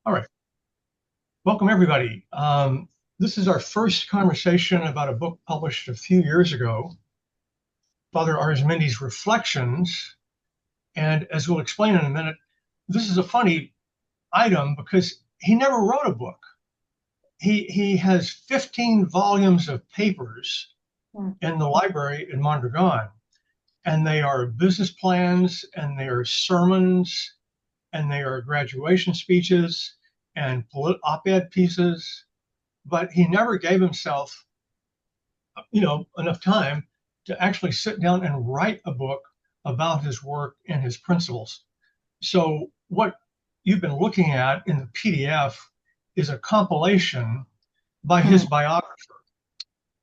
All right. Welcome, everybody. This is our first conversation about a book published a few years ago, Father Arizmendi's Reflections. And as we'll explain in a minute, this is a funny item because he never wrote a book. He has 15 volumes of papers in the library in Mondragon, and they are business plans, and they are sermons, and they are graduation speeches and op-ed pieces, but he never gave himself, enough time to actually sit down and write a book about his work and his principles. So what you've been looking at in the PDF is a compilation by his biographer,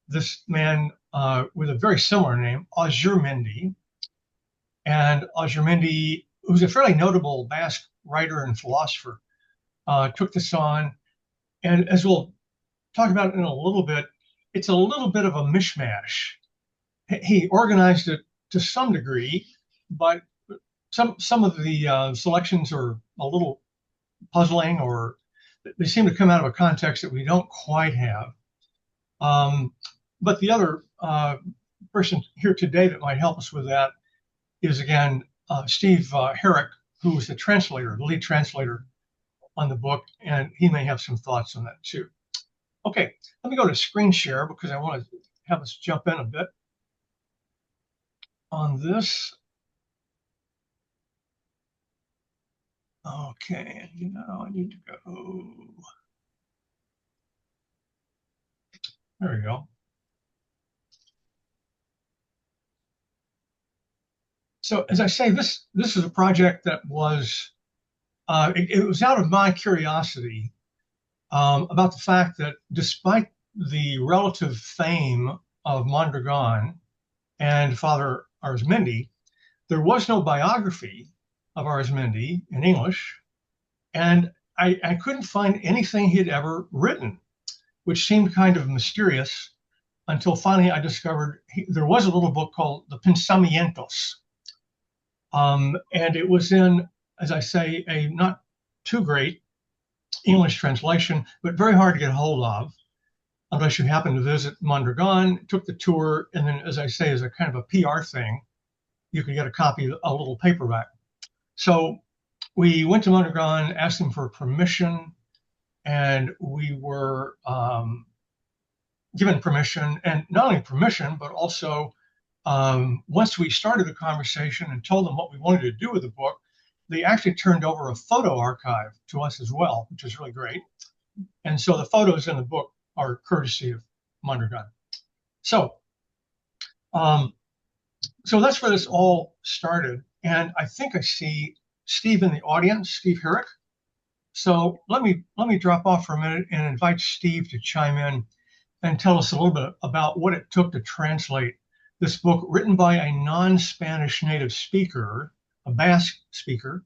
this man with a very similar name, Arizmendi. And Arizmendi, who's a fairly notable Basque writer and philosopher, took this on. And as we'll talk about in a little bit, it's a little bit of a mishmash. He organized it to some degree, but some of the selections are a little puzzling, or they seem to come out of a context that we don't quite have. But the other person here today that might help us with that is, again, Steve Herrick, who is the translator, the lead translator on the book, and he may have some thoughts on that too. Okay, let me go to screen share because I want to have us jump in a bit on this. Okay, now I need to go. There we go. So as I say, this is a project that was, it was out of my curiosity about the fact that despite the relative fame of Mondragon and Father Arizmendi, there was no biography of Arizmendi in English, and I couldn't find anything he had ever written, which seemed kind of mysterious until finally I discovered there was a little book called The Pensamientos. And it was in, as I say, a not too great English translation, but very hard to get hold of unless you happen to visit Mondragon, took the tour, and then, as I say, as a kind of a PR thing, you could get a copy, a little paperback. So we went to Mondragon, asked them for permission, and we were given permission, and not only permission, but also once we started the conversation and told them what we wanted to do with the book, they actually turned over a photo archive to us as well, which is really great. And so the photos in the book are courtesy of Mondragon. So, so that's where this all started. And I think I see Steve in the audience, Steve Herrick. So let me drop off for a minute and invite Steve to chime in and tell us a little bit about what it took to translate this book written by a non-Spanish native speaker, a Basque speaker,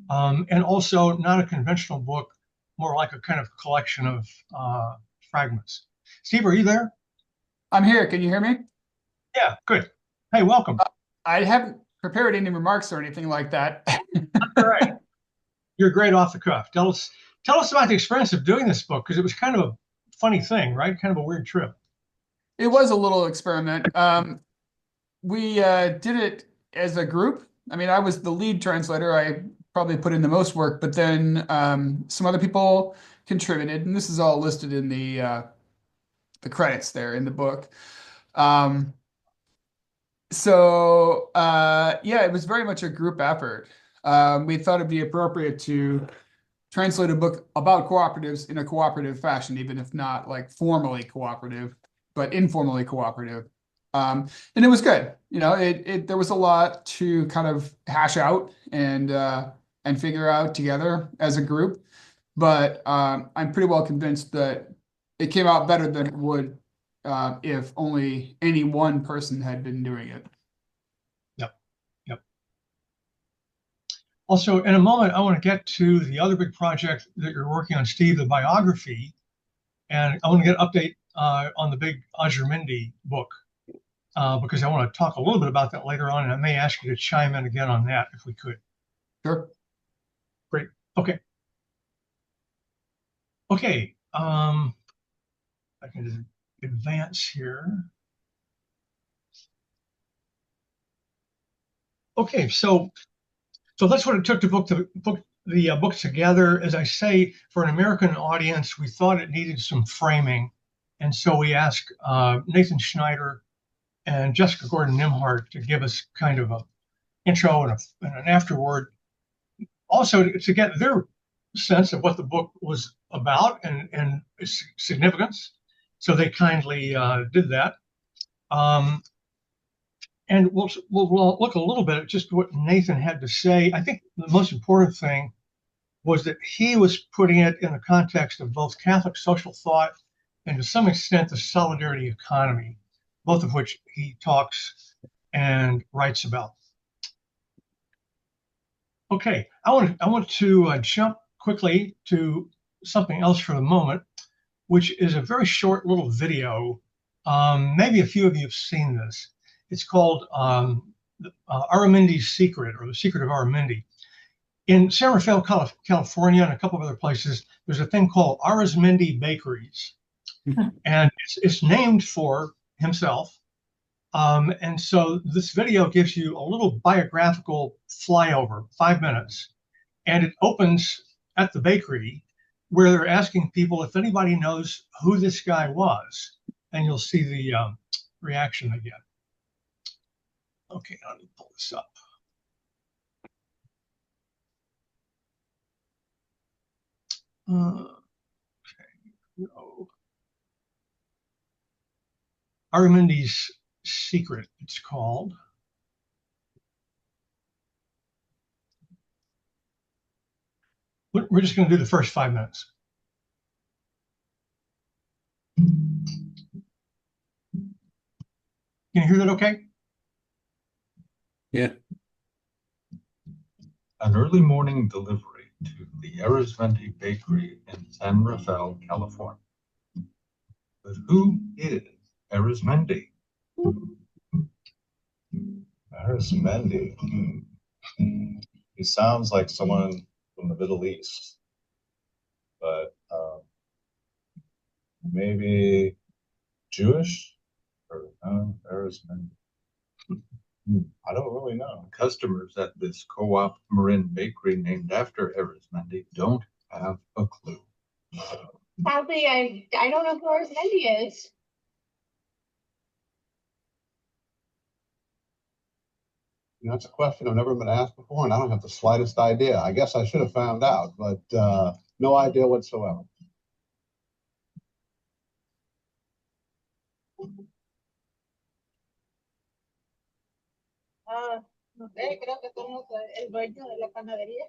and also not a conventional book, more like a kind of collection of fragments. Steve, are you there? I'm here. Can you hear me? Yeah, good. Hey, welcome. I haven't prepared any remarks or anything like that. All right. You're great off the cuff. Tell us about the experience of doing this book, because it was kind of a funny thing, right? Kind of a weird trip. It was a little experiment. We did it as a group. I mean, I was the lead translator. I probably put in the most work, but then some other people contributed, and this is all listed in the credits there in the book. Yeah, it was very much a group effort. We thought it'd be appropriate to translate a book about cooperatives in a cooperative fashion, even if not like formally cooperative, but informally cooperative. And it was good. You know, there was a lot to kind of hash out and figure out together as a group. But I'm pretty well convinced that it came out better than it would if only any one person had been doing it. Yep. Yep. Also, in a moment, I want to get to the other big project that you're working on, Steve, the biography. And I want to get an update on the big Arizmendi book, because I want to talk a little bit about that later on, and I may ask you to chime in again on that if we could. Sure. Great. Okay. Okay, I can just advance here. Okay, so that's what it took to put the book together. As I say, for an American audience, we thought it needed some framing, and so we asked Nathan Schneider and Jessica Gordon Nimhart to give us kind of a intro and an afterword, also to get their sense of what the book was about and its significance. So they kindly did that. Um, and we'll look a little bit at just what Nathan had to say. I think the most important thing was that he was putting it in the context of both Catholic social thought and to some extent the solidarity economy, both of which he talks and writes about. Okay, I want to jump quickly to something else for the moment, which is a very short little video. Maybe a few of you have seen this. It's called Arizmendi's Secret, or The Secret of Arizmendi. In San Rafael, California, and a couple of other places, there's a thing called Arizmendi Bakeries, and it's named for himself. And so this video gives you a little biographical flyover, 5 minutes, and it opens at the bakery where they're asking people if anybody knows who this guy was, and you'll see the reaction they get. Okay, let me pull this up. Okay, no. Arizmendi's Secret, it's called. We're just going to do the first 5 minutes. Can you hear that okay? Yeah. An early morning delivery to the Arizmendi Bakery in San Rafael, California. But who is Arizmendi? Arizmendi. He sounds like someone from the Middle East, but maybe Jewish or Arizmendi. I don't really know. Customers at this co-op Marin bakery named after Arizmendi don't have a clue. Sadly, I don't know who Arizmendi is. That's a question I've never been asked before, and I don't have the slightest idea. I guess I should have found out, but no idea whatsoever. No sé, creo que somos el dueño de la panadería.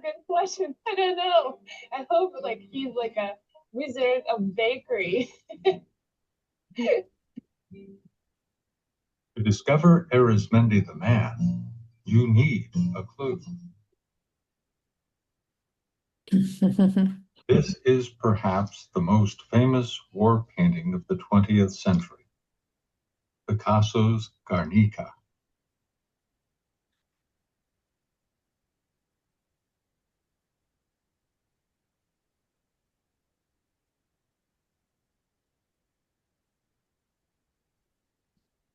Good question. I don't know. I hope like he's like a wizard of bakery. To discover Arizmendi the man, you need a clue. This is perhaps the most famous war painting of the 20th century, Picasso's Guernica.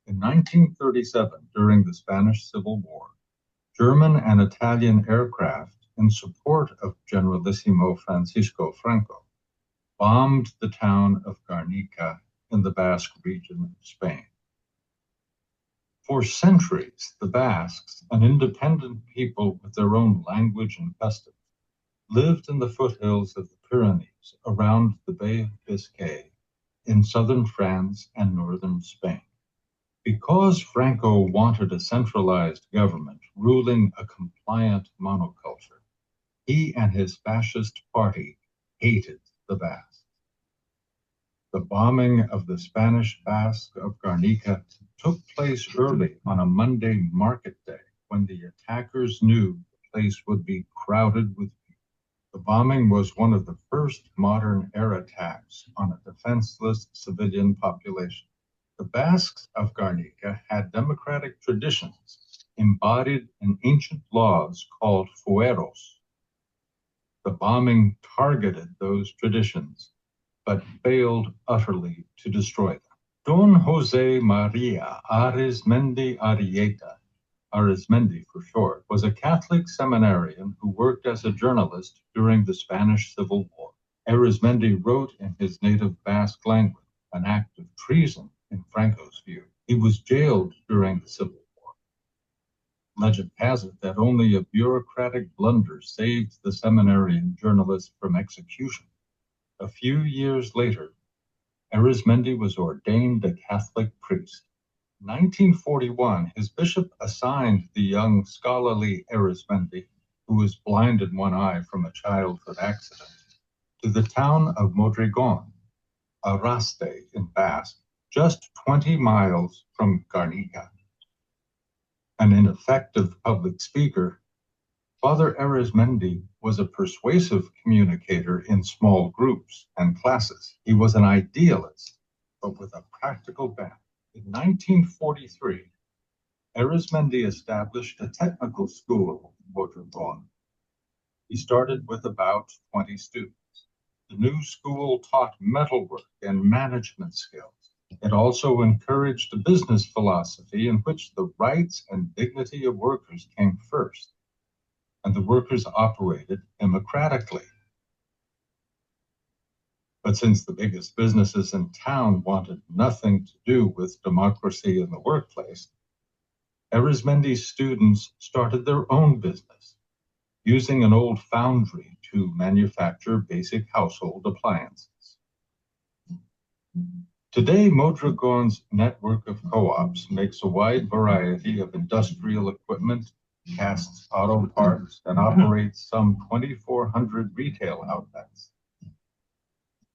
In 1937, during the Spanish Civil War, German and Italian aircraft in support of Generalissimo Francisco Franco bombed the town of Guernica in the Basque region of Spain. For centuries, the Basques, an independent people with their own language and customs, lived in the foothills of the Pyrenees around the Bay of Biscay in southern France and northern Spain. Because Franco wanted a centralized government ruling a compliant monoculture, he and his fascist party hated the Basques. The bombing of the Spanish Basque of Guernica took place early on a Monday market day when the attackers knew the place would be crowded with people. The bombing was one of the first modern air attacks on a defenseless civilian population. The Basques of Guernica had democratic traditions embodied in ancient laws called fueros. The bombing targeted those traditions, but failed utterly to destroy them. Don Josemaria Arizmendi Arrieta, Arizmendi for short, was a Catholic seminarian who worked as a journalist during the Spanish Civil War. Arizmendi wrote in his native Basque language, an act of treason in Franco's view. He was jailed during the Civil War. Legend has it that only a bureaucratic blunder saved the seminarian journalist from execution. A few years later, Arizmendi was ordained a Catholic priest. In 1941, his bishop assigned the young scholarly Arizmendi, who was blind in one eye from a childhood accident, to the town of Mondragon, Araste in Basque, just 20 miles from Guernica. An ineffective public speaker, Father Arizmendi was a persuasive communicator in small groups and classes. He was an idealist, but with a practical bent. In 1943, Arizmendi established a technical school in Mondragon. He started with about 20 students. The new school taught metalwork and management skills. It also encouraged a business philosophy in which the rights and dignity of workers came first, and the workers operated democratically. But since the biggest businesses in town wanted nothing to do with democracy in the workplace, Arizmendi's students started their own business, using an old foundry to manufacture basic household appliances. Today, Mondragon's network of co-ops makes a wide variety of industrial equipment, casts auto parts, and operates some 2,400 retail outlets.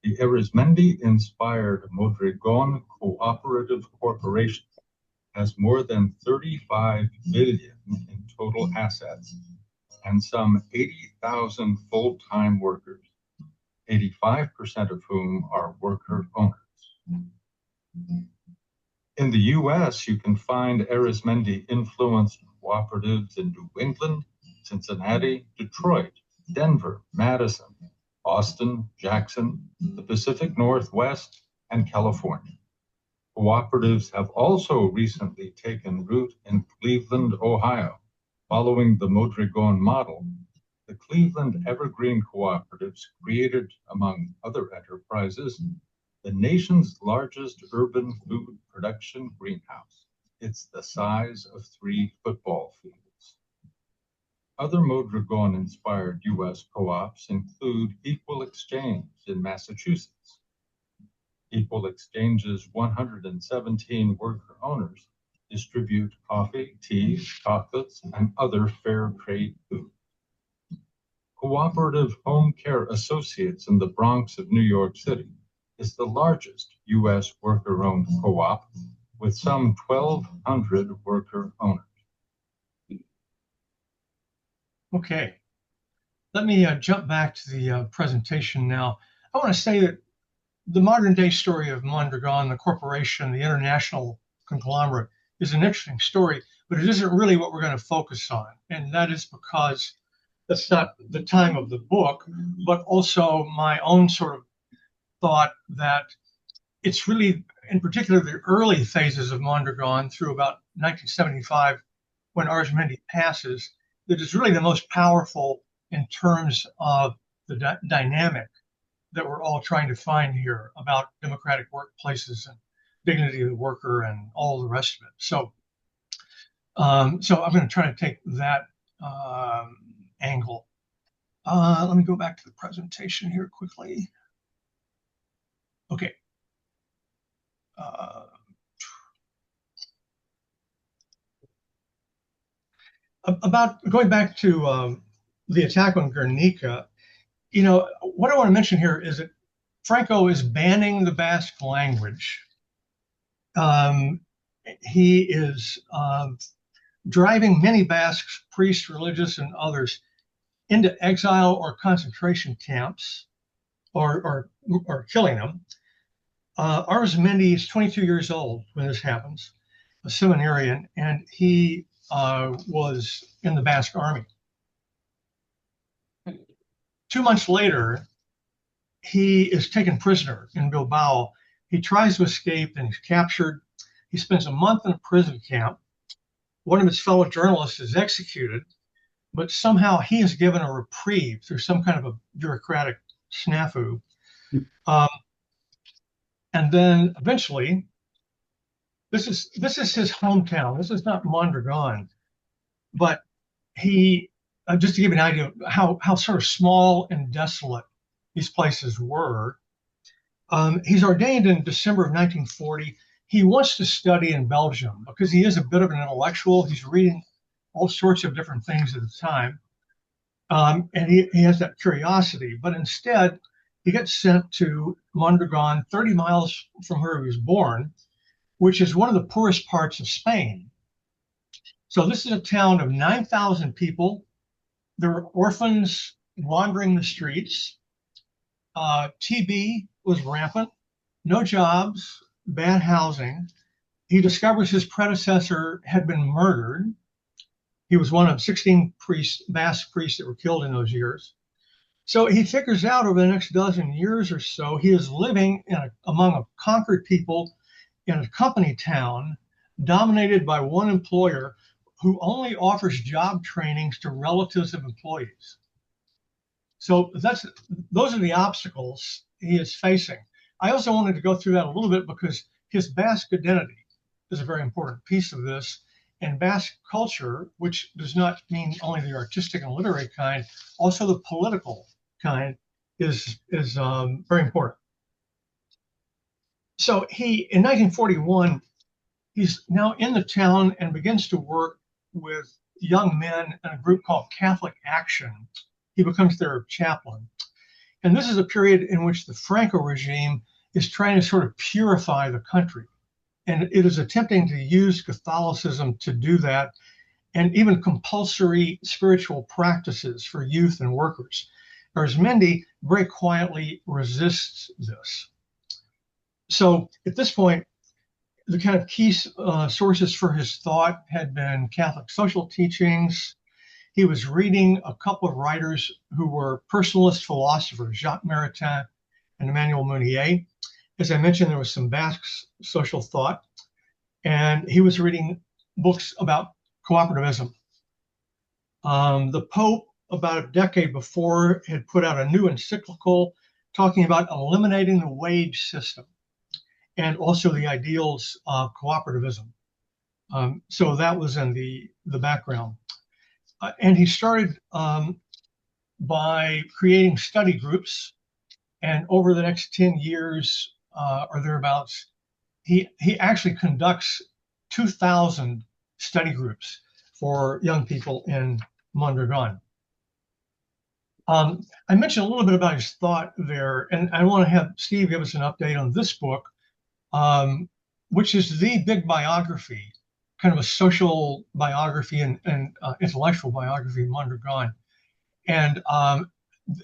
The Arizmendi-inspired Mondragon Cooperative Corporation has more than 35 billion in total assets and some 80,000 full-time workers, 85% of whom are worker owners. In the US, you can find Arizmendi-influenced cooperatives in New England, Cincinnati, Detroit, Denver, Madison, Boston, Jackson, the Pacific Northwest, and California. Cooperatives have also recently taken root in Cleveland, Ohio. Following the Mondragon model, the Cleveland Evergreen Cooperatives created, among other enterprises, the nation's largest urban food production greenhouse. It's the size of 3 football fields. Other Mondragon-inspired U.S. co-ops include Equal Exchange in Massachusetts. Equal Exchange's 117 worker owners distribute coffee, tea, chocolates, and other fair trade foods. Cooperative Home Care Associates in the Bronx of New York City is the largest U.S. worker-owned co-op with some 1,200 worker owners. Okay, let me jump back to the presentation now. I want to say that the modern day story of Mondragon, the corporation, the international conglomerate, is an interesting story, but it isn't really what we're going to focus on. And that is because that's not the time of the book, but also my own sort of thought that it's really, in particular, the early phases of Mondragon through about 1975, when Arizmendi passes, that is really the most powerful in terms of the dynamic that we're all trying to find here about democratic workplaces and dignity of the worker and all the rest of it. So I'm going to try to take that angle. Let me go back to the presentation here quickly. Okay. About going back to the attack on Guernica, you know, what I want to mention here is that Franco is banning the Basque language. He is driving many Basques, priests, religious, and others, into exile or concentration camps, or killing them. Arizmendi is 22 years old when this happens, a seminarian, and he was in the Basque Army. 2 months later, he is taken prisoner in Bilbao. He tries to escape and he's captured. He spends a month in a prison camp. One of his fellow journalists is executed, but somehow he is given a reprieve through some kind of a bureaucratic snafu. And then eventually, this is his hometown. This is not Mondragon, but he just to give you an idea of how sort of small and desolate these places were. He's ordained in December of 1940. He wants to study in Belgium because he is a bit of an intellectual. He's reading all sorts of different things at the time. And he has that curiosity, but instead he gets sent to Mondragon, 30 miles from where he was born, which is one of the poorest parts of Spain. So this is a town of 9,000 people. There were orphans wandering the streets. TB was rampant, no jobs, bad housing. He discovers his predecessor had been murdered. He was one of 16 priests, Basque priests that were killed in those years. So he figures out over the next dozen years or so, he is living among a conquered people in a company town dominated by one employer who only offers job trainings to relatives of employees. So those are the obstacles he is facing. I also wanted to go through that a little bit because his Basque identity is a very important piece of this. And Basque culture, which does not mean only the artistic and literary kind, also the political kind, is very important. So in 1941, he's now in the town and begins to work with young men in a group called Catholic Action. He becomes their chaplain. And this is a period in which the Franco regime is trying to sort of purify the country. And it is attempting to use Catholicism to do that, and even compulsory spiritual practices for youth and workers. Arizmendi very quietly resists this. So at this point, the kind of key sources for his thought had been Catholic social teachings. He was reading a couple of writers who were personalist philosophers, Jacques Maritain and Emmanuel Mounier. As I mentioned, there was some Basque social thought, and he was reading books about cooperativism. The Pope, about a decade before, had put out a new encyclical talking about eliminating the wage system and also the ideals of cooperativism. So that was in the background. And he started by creating study groups. And over the next 10 years or thereabouts, he actually conducts 2,000 study groups for young people in Mondragon. I mentioned a little bit about his thought there, and I want to have Steve give us an update on this book, which is the big biography, kind of a social biography and intellectual biography of Mondragon. And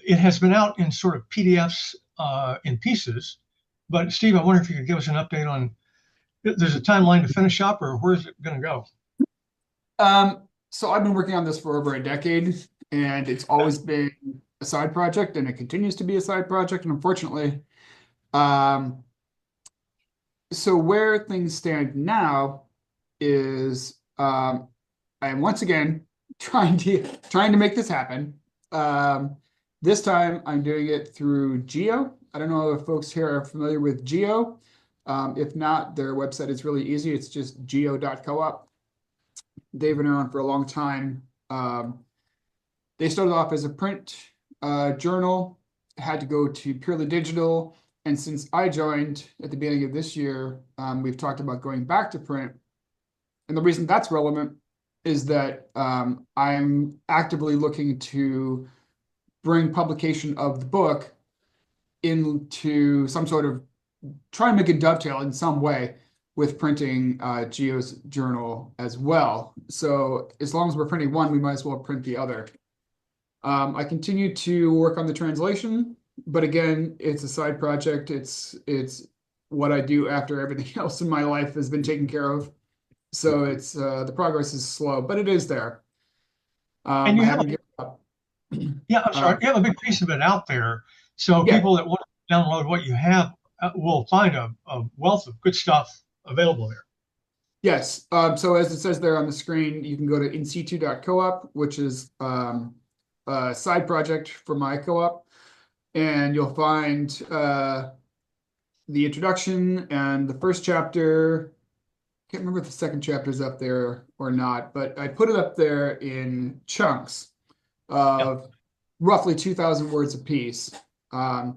it has been out in sort of PDFs in pieces. But Steve, I wonder if you could give us an update on, there's a timeline to finish up, or where's it going to go? So I've been working on this for over a decade, and it's always been a side project, and it continues to be a side project. And unfortunately, so where things stand now is I am once again trying to make this happen. This time I'm doing it through Geo. I don't know if folks here are familiar with Geo. If not, their website is really easy. It's just geo.coop. They've been around for a long time. They started off as a print journal, had to go to purely digital. And since I joined at the beginning of this year, we've talked about going back to print. And the reason that's relevant is that I'm actively looking to bring publication of the book into some sort of, try and make a dovetail in some way with printing Geo's journal as well. So as long as we're printing one, we might as well print the other. I continue to work on the translation, but again, it's a side project. It's what I do after everything else in my life has been taken care of. So it's the progress is slow, but it is there. And you I have haven't given up. yeah, I'm sorry, you have a big piece of it out there. So Yeah. people that want to download what you have will find a wealth of good stuff available there. Yes. So as it says there on the screen, you can go to insitu.coop, which is a side project for my co-op, and you'll find the introduction and the first chapter. Can't remember if the second chapter is up there or not, but I put it up there in chunks of roughly 2,000 words apiece. The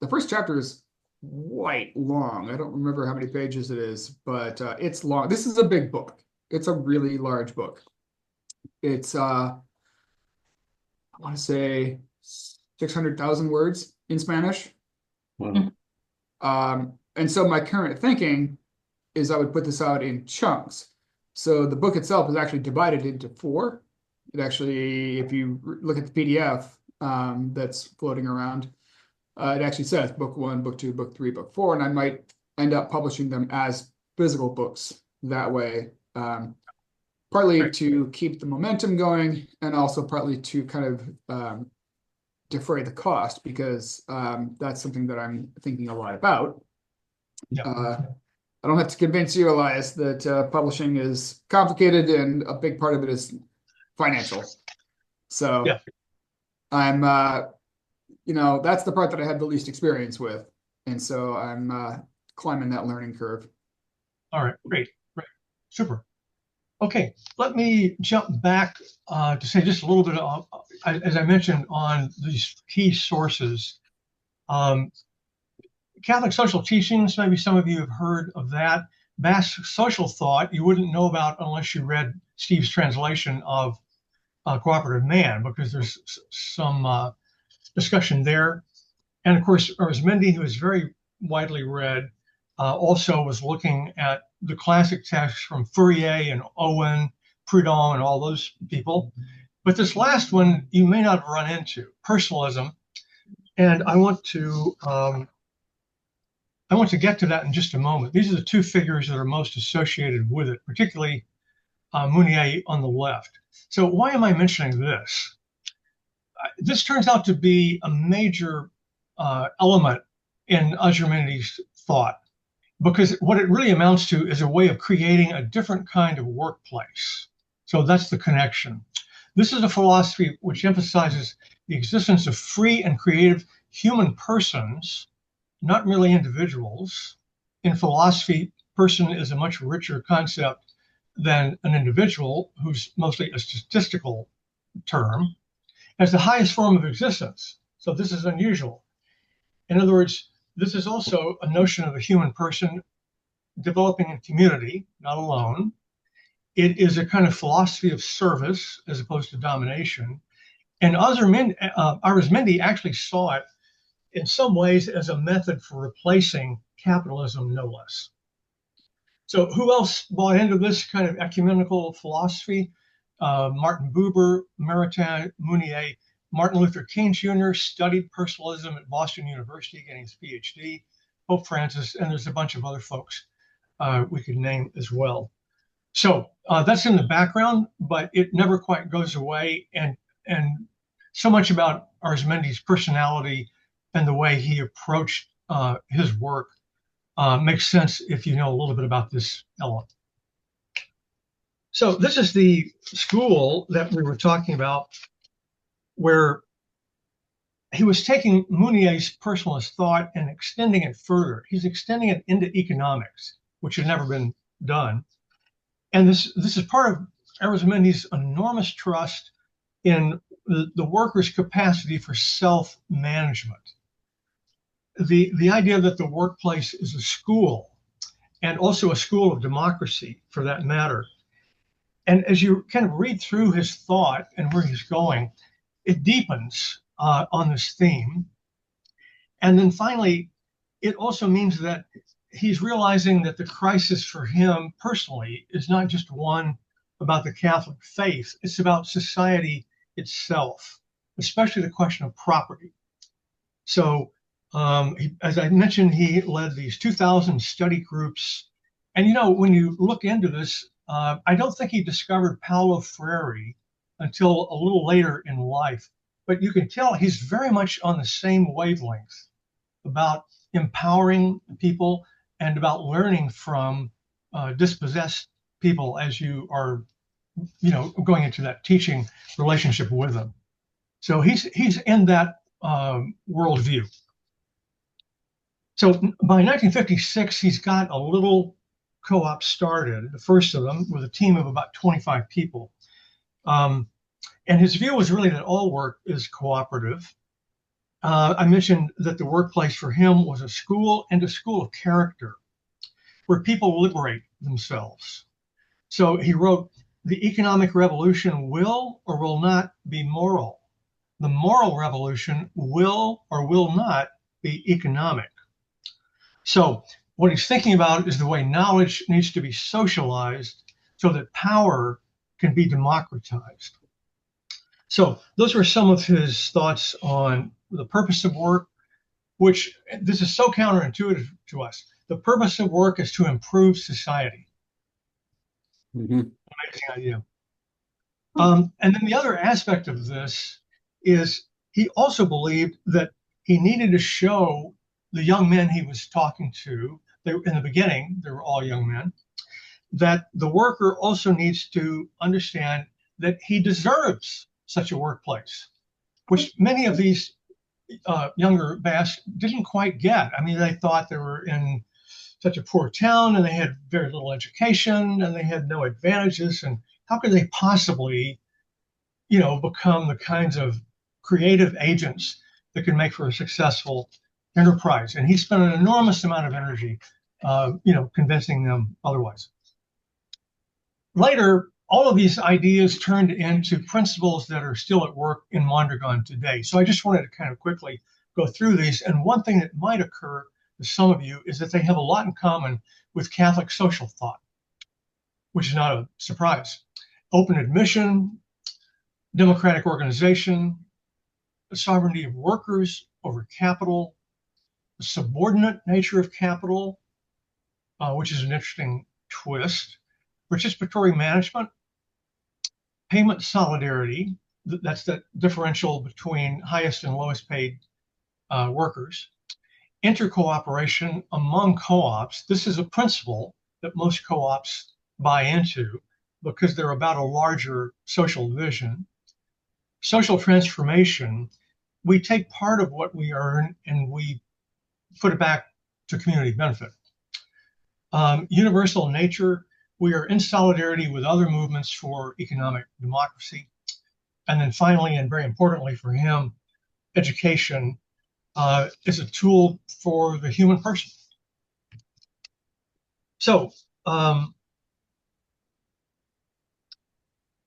first chapter is quite long. I don't remember how many pages it is, but it's long. This is a big book. It's a really large book. It's I want to say 600,000 words in Spanish. Wow. And so my current thinking is I would put this out in chunks. So the book itself is actually divided into four. It actually, if you look at the PDF that's floating around, it actually says book 1, book 2, book 3, book 4, and I might end up publishing them as physical books that way. Partly to keep the momentum going, and also partly to kind of defray the cost, because that's something that I'm thinking a lot about. I don't have to convince you, Elias, that publishing is complicated, and a big part of it is financial. So I'm, that's the part that I have the least experience with. And so I'm climbing that learning curve. All right, great, super. Okay, let me jump back to say just a little bit of, as I mentioned, on these key sources. Catholic social teachings, maybe some of you have heard of that. Basque social thought, you wouldn't know about unless you read Steve's translation of Cooperative Man, because there's some discussion there. And of course, Arizmendi, who is very widely read, also was looking at the classic texts from Fourier and Owen, Proudhon, and all those people. But this last one you may not run into, personalism. And I want to get to that in just a moment. These are the two figures that are most associated with it, particularly Mounier on the left. So why am I mentioning this? This turns out to be a major element in Arizmendi's thought, because what it really amounts to is a way of creating a different kind of workplace. So that's the connection. This is a philosophy which emphasizes the existence of free and creative human persons, not merely individuals. In philosophy, person is a much richer concept than an individual, who's mostly a statistical term, as the highest form of existence. So this is unusual. In other words, this is also a notion of a human person developing in community, not alone. It is a kind of philosophy of service as opposed to domination. And Arizmendi actually saw it in some ways as a method for replacing capitalism, no less. So who else bought into this kind of ecumenical philosophy? Martin Buber, Maritain, Mounier. Martin Luther King Jr. studied personalism at Boston University, getting his PhD. Pope Francis, and there's a bunch of other folks we could name as well. So that's in the background, but it never quite goes away. And so much about Arizmendi's personality and the way he approached his work makes sense if you know a little bit about this element. So this is the school that we were talking about, where he was taking Mounier's personalist thought and extending it further. He's extending it into economics, which had never been done. And this is part of Arizmendi's enormous trust in the worker's capacity for self-management. The idea that the workplace is a school, and also a school of democracy for that matter. And as you kind of read through his thought and where he's going, it deepens on this theme. And then finally, it also means that he's realizing that the crisis for him personally is not just one about the Catholic faith, it's about society itself, especially the question of property. So As I mentioned, he led these 2,000 study groups. And when you look into this, I don't think he discovered Paulo Freire until a little later in life. But you can tell he's very much on the same wavelength about empowering people and about learning from dispossessed people as you are, going into that teaching relationship with them. So he's in that worldview. So by 1956, he's got a little co-op started, the first of them, with a team of about 25 people. And his view was really that all work is cooperative. I mentioned that the workplace for him was a school and a school of character where people liberate themselves. So he wrote, the economic revolution will or will not be moral. The moral revolution will or will not be economic. So what he's thinking about is the way knowledge needs to be socialized so that power can be democratized. So those were some of his thoughts on the purpose of work, which this is so counterintuitive to us. The purpose of work is to improve society. Mhm. Amazing idea. And then the other aspect of this is he also believed that he needed to show the young men he was talking to, in the beginning, they were all young men, that the worker also needs to understand that he deserves such a workplace, which many of these younger Basques didn't quite get. I mean, they thought they were in such a poor town and they had very little education and they had no advantages. And how could they possibly, become the kinds of creative agents that can make for a successful enterprise? And he spent an enormous amount of energy, convincing them otherwise. Later, all of these ideas turned into principles that are still at work in Mondragon today. So I just wanted to kind of quickly go through these. And one thing that might occur to some of you is that they have a lot in common with Catholic social thought, which is not a surprise. Open admission, democratic organization, the sovereignty of workers over capital, the subordinate nature of capital, which is an interesting twist, participatory management, payment solidarity, that's the differential between highest and lowest paid workers, intercooperation among co-ops. This is a principle that most co-ops buy into because they're about a larger social vision. Social transformation, we take part of what we earn and we put it back to community benefit. Universal nature, we are in solidarity with other movements for economic democracy. And then finally, and very importantly for him, education is a tool for the human person. So,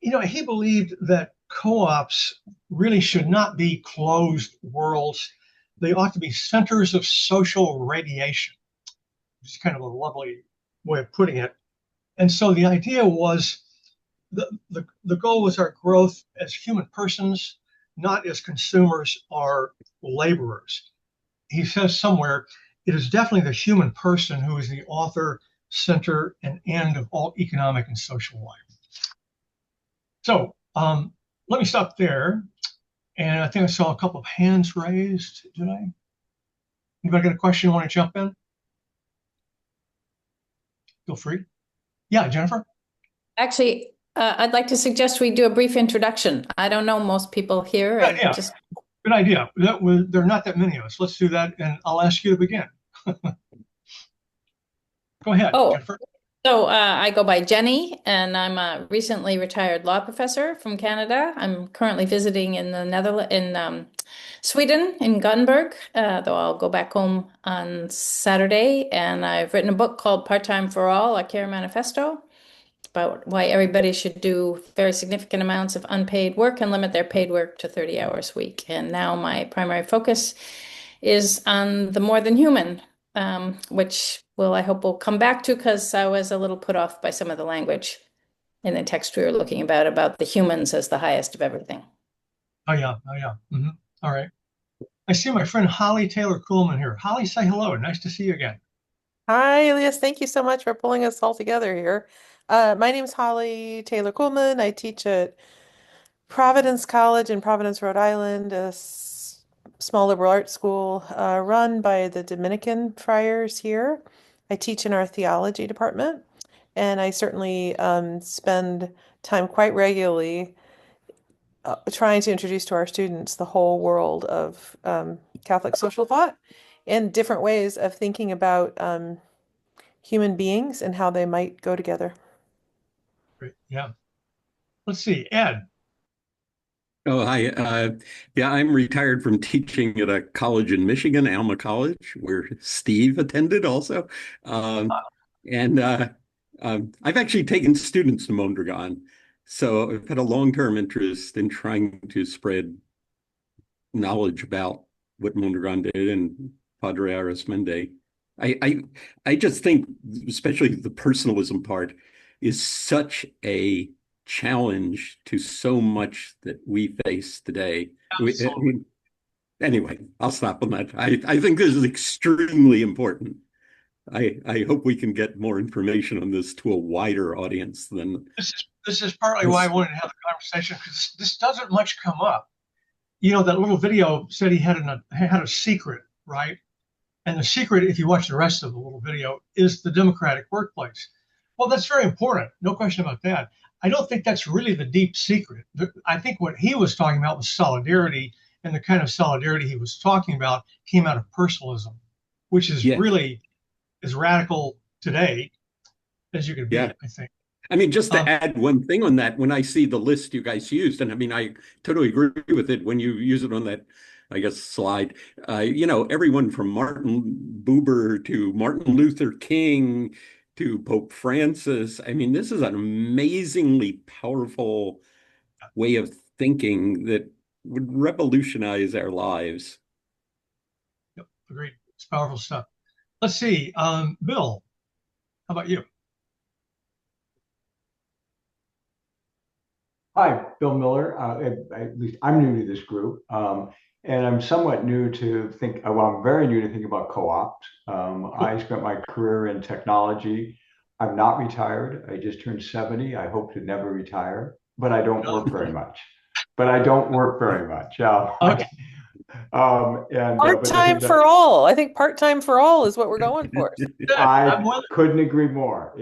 he believed that co-ops really should not be closed worlds. They ought to be centers of social radiation, which is kind of a lovely way of putting it. And so the idea was the goal was our growth as human persons, not as consumers or laborers. He says somewhere, it is definitely the human person who is the author, center, and end of all economic and social life. So let me stop there. And I think I saw a couple of hands raised. Did I? Anybody got a question? Want to jump in? Feel free. Yeah, Jennifer? Actually, I'd like to suggest we do a brief introduction. I don't know most people here. Good idea. Good idea. There are not that many of us. Let's do that, and I'll ask you to begin. Go ahead, Jennifer. So I go by Jenny, and I'm a recently retired law professor from Canada. I'm currently visiting in the Netherlands, in Sweden, in Gothenburg, though I'll go back home on Saturday. And I've written a book called Part-Time for All, a Care Manifesto, about why everybody should do very significant amounts of unpaid work and limit their paid work to 30 hours a week. And now my primary focus is on the more than human, which I hope we'll come back to, because I was a little put off by some of the language in the text we were looking about the humans as the highest of everything. Oh yeah. Mm-hmm. All right. I see my friend Holly Taylor Coolman here. Holly, say hello. Nice to see you again. Hi, Elias. Thank you so much for pulling us all together here. My name is Holly Taylor Coolman. I teach at Providence College in Providence, Rhode Island, a small liberal arts school run by the Dominican friars here. I teach in our theology department, and I certainly spend time quite regularly trying to introduce to our students the whole world of Catholic social thought and different ways of thinking about human beings and how they might go together. Great. Yeah. Let's see. Ed. Oh, hi. Yeah, I'm retired from teaching at a college in Michigan, Alma College, where Steve attended also. Um, and I've actually taken students to Mondragon. So I've had a long-term interest in trying to spread knowledge about what Mondragon did and Padre Arizmendi. I just think, especially the personalism part, is such a challenge to so much that we face today. I mean, anyway, I'll stop on that. I think this is extremely important. I hope we can get more information on this to a wider audience than This is partly why I wanted to have the conversation, because this doesn't much come up. You know, that little video said he had a secret, right? And the secret, if you watch the rest of the little video, is the democratic workplace. Well, that's very important. No question about that. I don't think that's really the deep secret. I think what he was talking about was solidarity, and the kind of solidarity he was talking about came out of personalism, which is yeah, really as radical today as you could be, yeah. I think. I mean, just to Um, add one thing on that, when I see the list you guys used, and I mean, I totally agree with it when you use it on that, I guess, slide. Everyone from Martin Buber to Martin Luther King to Pope Francis. I mean, this is an amazingly powerful way of thinking that would revolutionize our lives. yep, agreed. It's powerful stuff. Let's see. Bill, how about you? Hi, Bill Miller. At least I'm new to this group, and I'm somewhat new to well, I'm very new to think about co-ops. I spent my career in technology. I'm not retired. I just turned 70. I hope to never retire, but I don't work very much. But I don't work very much. Okay. But Part-time for all. I think part-time for all is what we're going for. I'm I with couldn't agree more.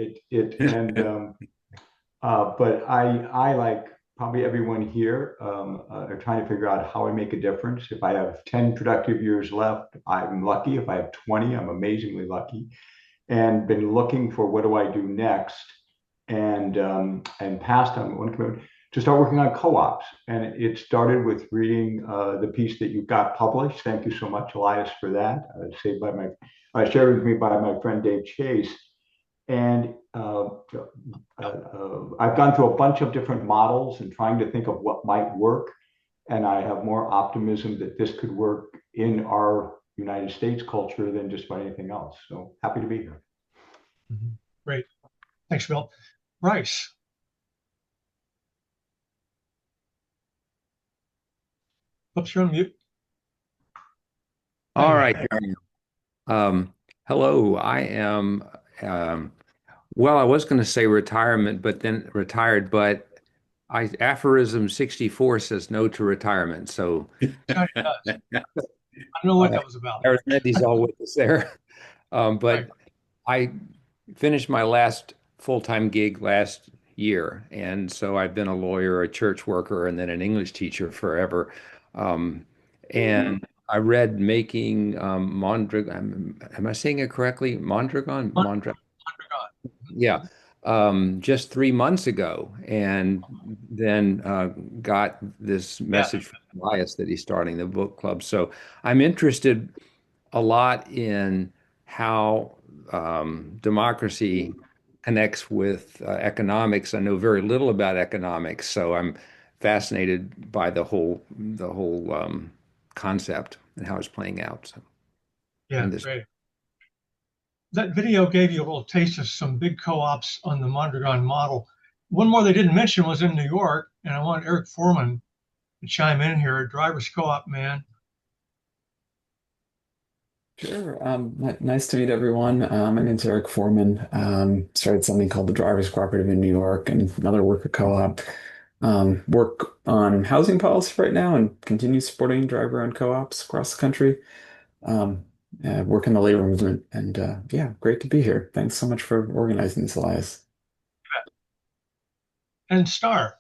But I like probably everyone here are trying to figure out how I make a difference. If I have 10 productive years left, I'm lucky. If I have 20, I'm amazingly lucky. And been looking for what do I do next, and passed on one commitment to start working on co-ops. And it started with reading the piece that you got published. Thank you so much, Elias, for that. Shared with me by my friend Dave Chase. And I've gone through a bunch of different models and trying to think of what might work. And I have more optimism that this could work in our United States culture than just about anything else. So happy to be here. Great. Thanks, Bill. Bryce. Oops, you're on mute. All right. Hello. I am, well, I was going to say retirement, but then retired, but aphorism 64 says no to retirement. So I don't know what that was about. Arizmendi's all with us there. But Right. I finished my last full-time gig last year. And so I've been a lawyer, a church worker, and then an English teacher forever. And I read Making Mondragon. Am I saying it correctly? Mondragon? Mondragon. Yeah. Just 3 months ago. And then got this message from Elias that he's starting the book club. So I'm interested a lot in how democracy connects with economics. I know very little about economics, so I'm fascinated by the whole concept and how it's playing out. So, Yeah, great. That video gave you a little taste of some big co-ops on the Mondragon model. One more they didn't mention was in New York, and I want Eric Foreman to chime in here, a driver's co-op man. Sure. Nice to meet everyone. My name's Eric Foreman. Started something called the Drivers Cooperative in New York and another worker co-op. Work on housing policy right now and continue supporting driver-owned co-ops across the country. Um, Work in the labor movement. And yeah, great to be here. Thanks so much for organizing this, Elias. And Star.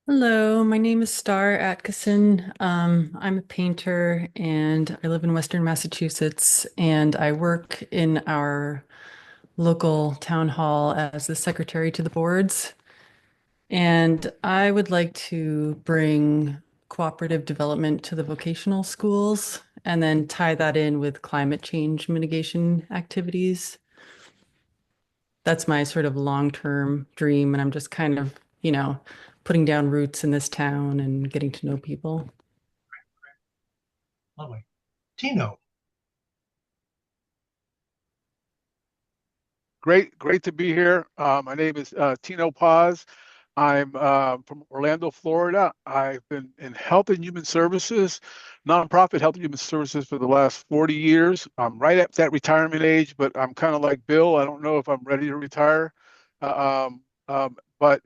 Hello, my name is Star Atkinson. I'm a painter and I live in Western Massachusetts, and I work in our local town hall as the secretary to the boards. And I would like to bring cooperative development to the vocational schools and then tie that in with climate change mitigation activities. That's my sort of long-term dream, and I'm just kind of, putting down roots in this town and getting to know people. Lovely. Tino. Great to be here. My name is Tino Paz. I'm from Orlando, Florida. I've been in health and human services, nonprofit health and human services for the last 40 years. I'm right at that retirement age, but I'm kind of like Bill. I don't know if I'm ready to retire. But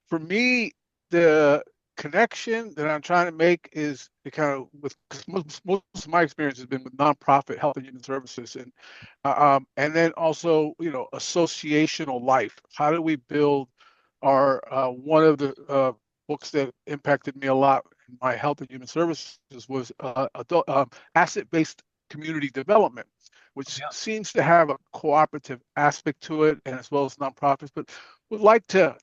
for me, the connection that I'm trying to make is the kind of with, because most of my experience has been with nonprofit health and human services, and then also, associational life. How do we build our one of the books that impacted me a lot in my health and human services was asset-based community development, which seems to have a cooperative aspect to it, and as well as nonprofits. But would like to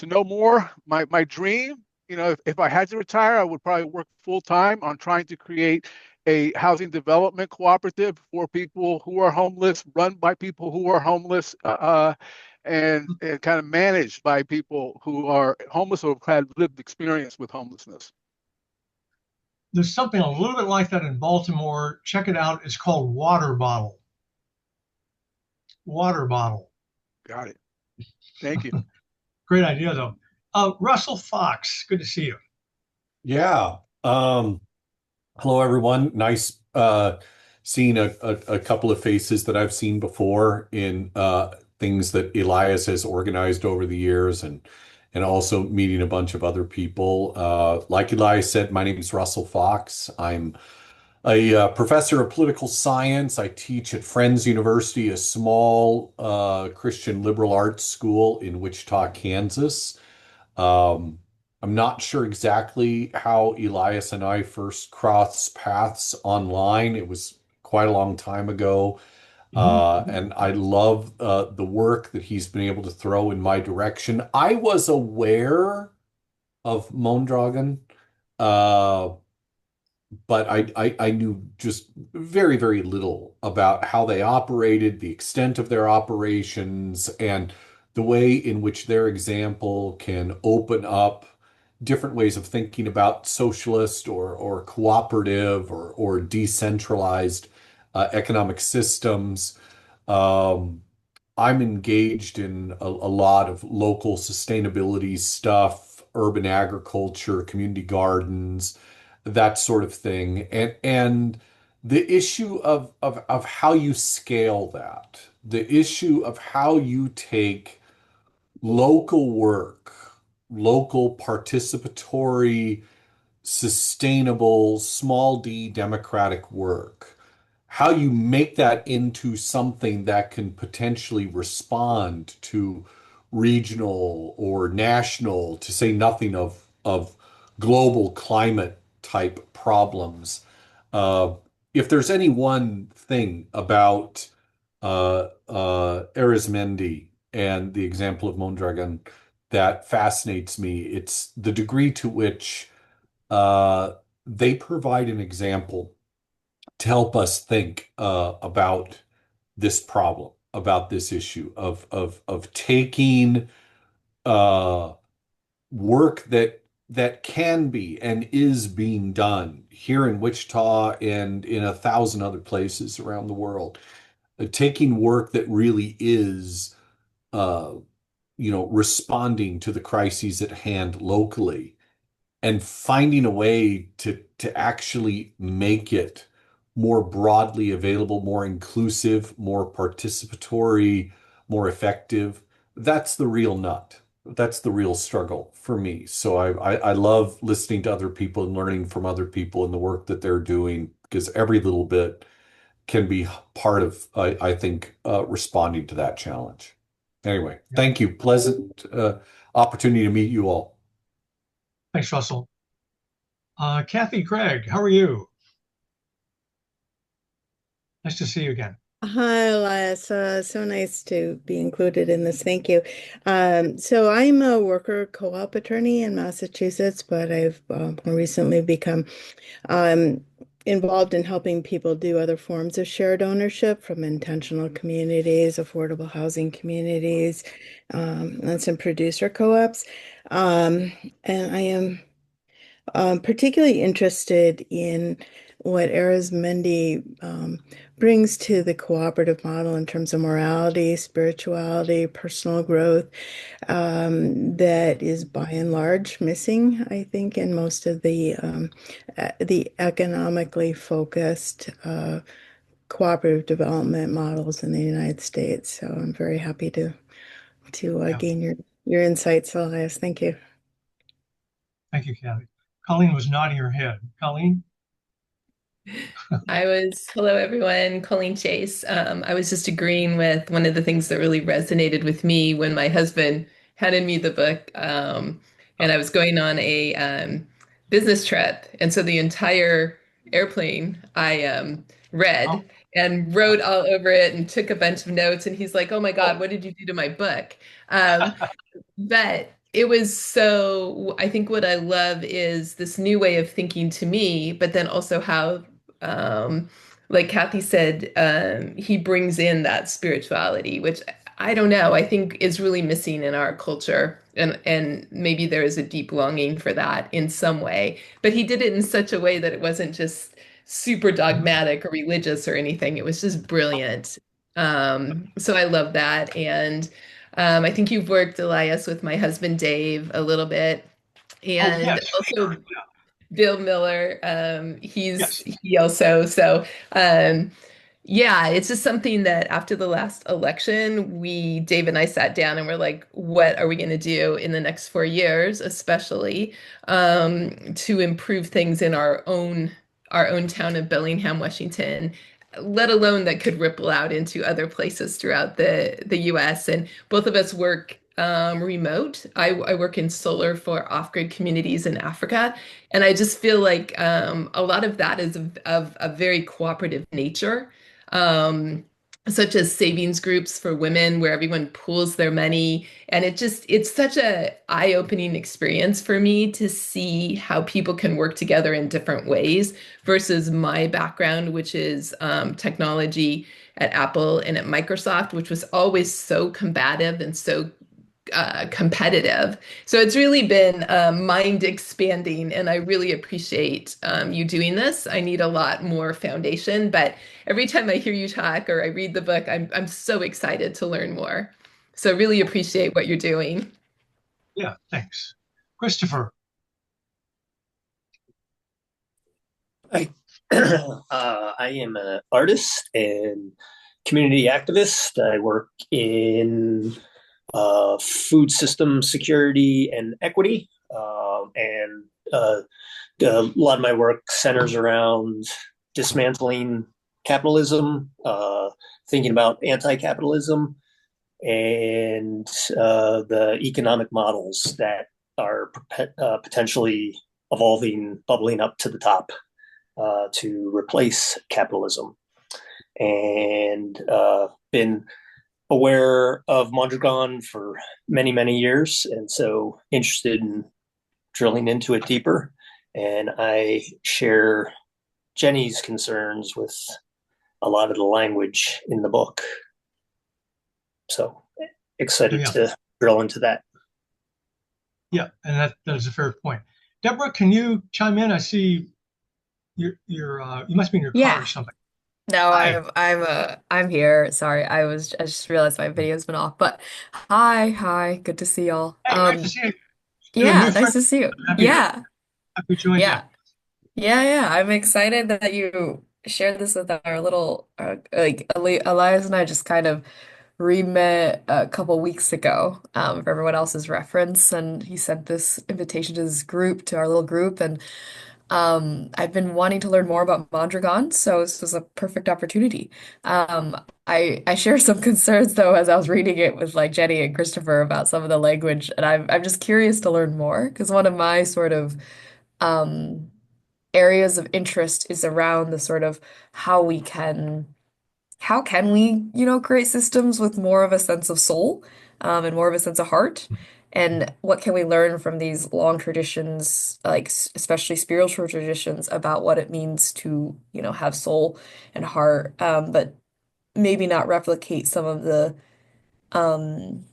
know more. My dream, if I had to retire, I would probably work full time on trying to create a housing development cooperative for people who are homeless, run by people who are homeless, and kind of managed by people who are homeless or have had lived experience with homelessness. There's something a little bit like that in Baltimore. Check it out. It's called Water Bottle. Water Bottle. Got it. Thank you. Great idea, though. Russell Fox, good to see you. Yeah. Hello, everyone. Nice seeing a couple of faces that I've seen before in things that Elias has organized over the years, and also meeting a bunch of other people. Like Elias said, my name is Russell Fox. I'm a professor of political science. I teach at Friends University, a small Christian liberal arts school in Wichita, Kansas. Um, I'm not sure exactly how Elias and I first crossed paths online. It was quite a long time ago. And I love the work that he's been able to throw in my direction. I was aware of Mondragon, uh, but I knew just very, very little about how they operated, the extent of their operations, and the way in which their example can open up different ways of thinking about socialist or cooperative or decentralized economic systems. Um, I'm engaged in a lot of local sustainability stuff, urban agriculture, community gardens, that sort of thing. And the issue of how you scale that, the issue of how you take local work, local participatory, sustainable, small d democratic work, how you make that into something that can potentially respond to regional or national, to say nothing of global climate type problems. Uh, if there's any one thing about Arizmendi and the example of Mondragon that fascinates me, it's the degree to which uh, they provide an example to help us think about this problem, about this issue of taking uh, work that can be and is being done here in Wichita and in 1,000 other places around the world, taking work that really is, responding to the crises at hand locally and finding a way to actually make it more broadly available, more inclusive, more participatory, more effective. That's the real nut. That's the real struggle for me. So I love listening to other people and learning from other people and the work that they're doing because every little bit can be part of, I think, responding to that challenge. Anyway, thank you. Pleasant opportunity to meet you all. Thanks, Russell. Kathy Craig, how are you? Nice to see you again. Hi, Elias. So nice to be included in this. Thank you. So I'm a worker co-op attorney in Massachusetts, but I've more recently become um, involved in helping people do other forms of shared ownership from intentional communities, affordable housing communities, and some producer co-ops. Um, and I am particularly interested in what Arizmendi brings to the cooperative model in terms of morality, spirituality, personal growth, that is by and large missing, I think, in most of the economically focused cooperative development models in the United States. So I'm very happy to Yeah. gain your insights, Elias. Thank you. Thank you, Kathy. Colleen was nodding her head. Colleen? Hello everyone, Colleen Chase. I was just agreeing with one of the things that really resonated with me when my husband handed me the book, and I was going on a business trip. And so the entire airplane I read and wrote all over it and took a bunch of notes. And he's like, "Oh my God, what did you do to my book?" But it was so, I think what I love is this new way of thinking to me, but then also how, um, like Kathy said, he brings in that spirituality, which I don't know, I think is really missing in our culture. And maybe there is a deep longing for that in some way. But he did it in such a way that it wasn't just super dogmatic or religious or anything. It was just brilliant. So I love that. And I think you've worked, Elias, with my husband Dave a little bit, Oh, and yes, sure. also Bill Miller. Yes. He also um, yeah, it's just something that after the last election, Dave and I sat down and we're like, what are we going to do in the next 4 years, especially to improve things in our own town of Bellingham, Washington, let alone that could ripple out into other places throughout the U.S. And both of us work remote. I work in solar for off-grid communities in Africa, and I just feel like a lot of that is of a very cooperative nature, um, such as savings groups for women where everyone pools their money. And it's such a eye-opening experience for me to see how people can work together in different ways versus my background, which is technology at Apple and at Microsoft, which was always so combative and so competitive. So it's really been mind expanding, and I really appreciate you doing this. I need a lot more foundation, but every time I hear you talk or I read the book, I'm so excited to learn more. So really appreciate what you're doing. Yeah, thanks. Christopher. I, I am an artist and community activist. I work in food system security and equity. And a lot of my work centers around dismantling capitalism, thinking about anti-capitalism, and the economic models that are potentially evolving, bubbling up to the top to replace capitalism. And been aware of Mondragon for many, many years, and so interested in drilling into it deeper. And I share Jenny's concerns with a lot of the language in the book. So excited to drill into that. Yeah, and that is a fair point. Deborah, can you chime in? I see you must be in your car or something. No, Hi. I'm here. Sorry, I just realized my video's been off. But hi, good to see y'all. Hey, nice to see you. Is it a Yeah, new nice friend? to see you. Happy to. Yeah. Happy to join you. Yeah. Yeah. I'm excited that you shared this with our little, Elias and I just kind of re-met a couple weeks ago, for everyone else's reference. And he sent this invitation to this group, to our little group. And I've been wanting to learn more about Mondragon, so this was a perfect opportunity. I share some concerns though as I was reading it with like Jenny and Christopher about some of the language, and I'm just curious to learn more because one of my sort of um, areas of interest is around the sort of how we can how can we, create systems with more of a sense of soul, and more of a sense of heart? And what can we learn from these long traditions, like especially spiritual traditions, about what it means to, have soul and heart, but maybe not replicate some of the um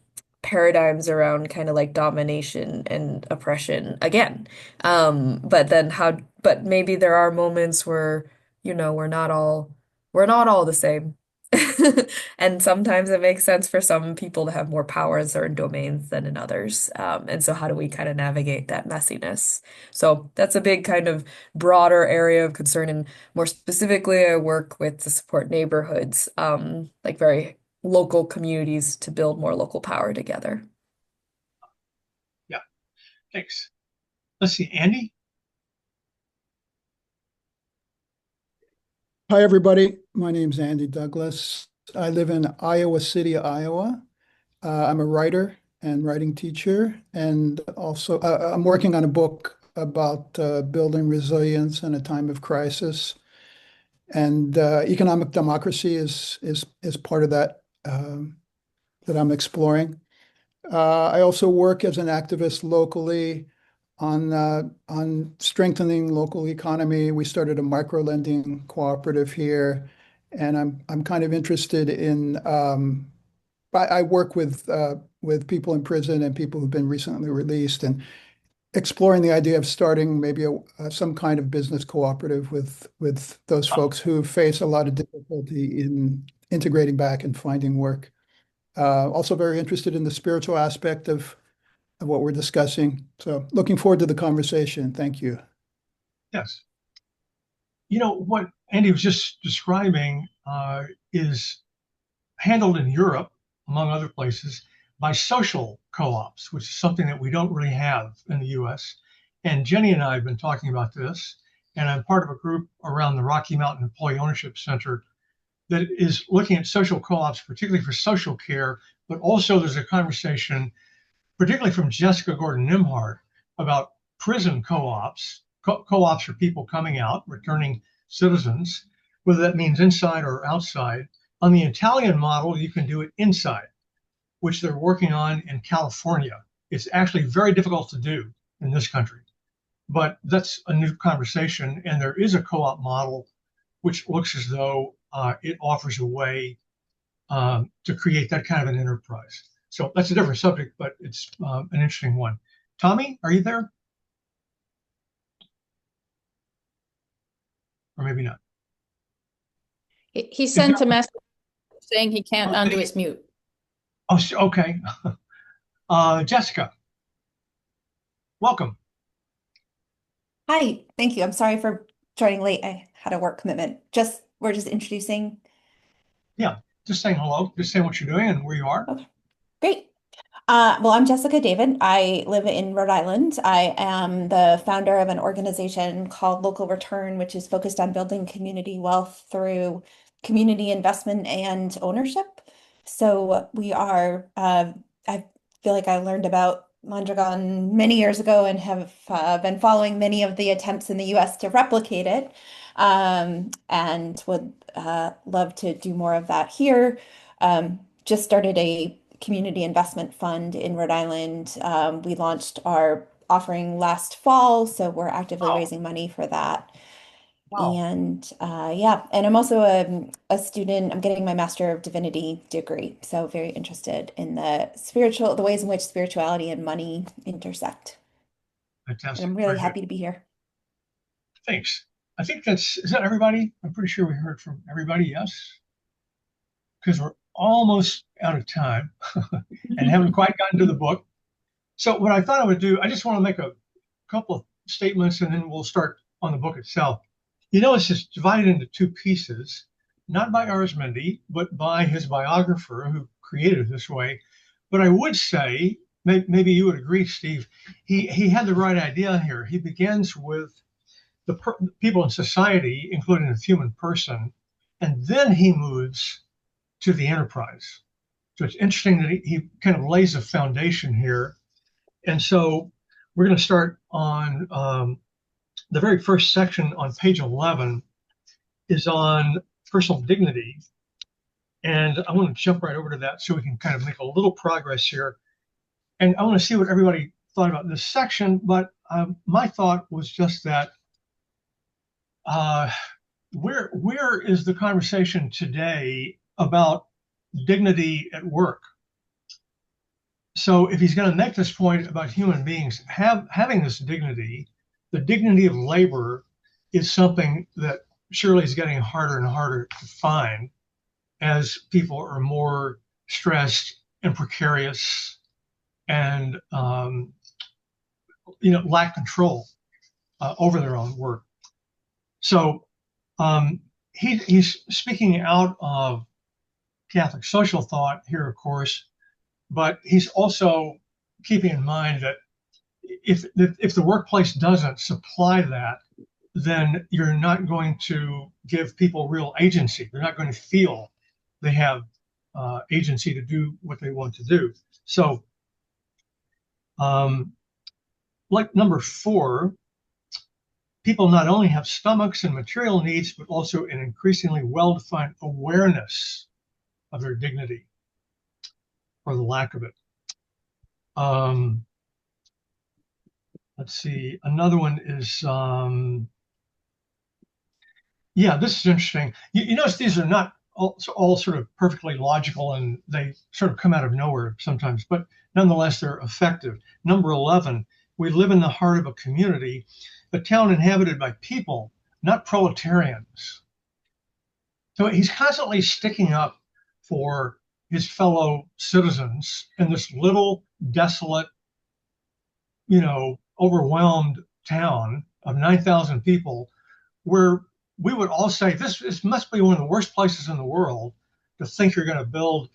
paradigms around kind of like domination and oppression again. But maybe there are moments where, we're not all the same. And sometimes it makes sense for some people to have more power in certain domains than in others. And so how do we kind of navigate that messiness? So that's a big kind of broader area of concern. And more specifically, I work with to support neighborhoods, like very local communities to build more local power together. Yeah, thanks. Let's see, Andy. Hi, everybody. My name's Andy Douglas. I live in Iowa City, Iowa. I'm a writer and writing teacher, and also I'm working on a book about building resilience in a time of crisis. And economic democracy is part of that that I'm exploring. I also work as an activist locally on strengthening local economy. We started a micro lending cooperative here, and I'm kind of interested in. I work with people in prison and people who've been recently released, and exploring the idea of starting maybe some kind of business cooperative with those folks who face a lot of difficulty in integrating back and finding work. Also very interested in the spiritual aspect of what we're discussing. So looking forward to the conversation. Thank you. Yes. What Andy was just describing is handled in Europe, among other places, by social co-ops, which is something that we don't really have in the US. And Jenny and I have been talking about this, and I'm part of a group around the Rocky Mountain Employee Ownership Center that is looking at social co-ops, particularly for social care, but also there's a conversation, particularly from Jessica Gordon Nimhart, about prison co-ops. Co-ops are people coming out, returning citizens, whether that means inside or outside. On the Italian model, you can do it inside, which they're working on in California. It's actually very difficult to do in this country, but that's a new conversation. And there is a co-op model which looks as though it offers a way to create that kind of an enterprise. So that's a different subject, but it's an interesting one. Tommy, are you there? Or maybe not. He sent a message saying he can't Oh, undo his mute. Oh, okay. Jessica, welcome. Hi, thank you. I'm sorry for joining late. I had a work commitment. We're just introducing. Yeah, just saying hello, just saying what you're doing and where you are. Okay, great. Well, I'm Jessica David. I live in Rhode Island. I am the founder of an organization called Local Return, which is focused on building community wealth through community investment and ownership. So I feel like I learned about Mondragon many years ago and have been following many of the attempts in the US to replicate it, and would love to do more of that here. Just started a community investment fund in Rhode Island. We launched our offering last fall, so we're actively raising money for that. Wow. And yeah, and I'm also a student. I'm getting my Master of Divinity degree, so very interested in the ways in which spirituality and money intersect. And Fantastic. I'm really Very good. happy to be here. Thanks. I think is that everybody? I'm pretty sure we heard from everybody, yes? Because we're almost out of time and haven't quite gotten to the book. So what I thought I would do, I just want to make a couple of statements, and then we'll start on the book itself. You notice it's divided into two pieces, not by Arizmendi, but by his biographer who created it this way. But I would say, maybe you would agree, Steve, he had the right idea here. He begins with the people in society, including the human person, and then he moves to the enterprise. So it's interesting that he kind of lays a foundation here. And so we're going to start on the very first section on page 11 is on personal dignity. And I want to jump right over to that so we can kind of make a little progress here. And I want to see what everybody thought about this section. But my thought was just that where is the conversation today about dignity at work? So if he's going to make this point about human beings having this dignity, the dignity of labor is something that surely is getting harder and harder to find as people are more stressed and precarious and lack control over their own work. So he's speaking out of Catholic social thought here, of course, but he's also keeping in mind that if the workplace doesn't supply that, then you're not going to give people real agency. They're not going to feel they have agency to do what they want to do. So, like number 4, people not only have stomachs and material needs, but also an increasingly well-defined awareness of their dignity or the lack of it. Let's see. Another one is, this is interesting. You notice these are not all sort of perfectly logical and they sort of come out of nowhere sometimes, but nonetheless, they're effective. Number 11, we live in the heart of a community, a town inhabited by people, not proletarians. So he's constantly sticking up for his fellow citizens in this little desolate, overwhelmed town of 9,000 people, where we would all say this must be one of the worst places in the world to think you're going to build,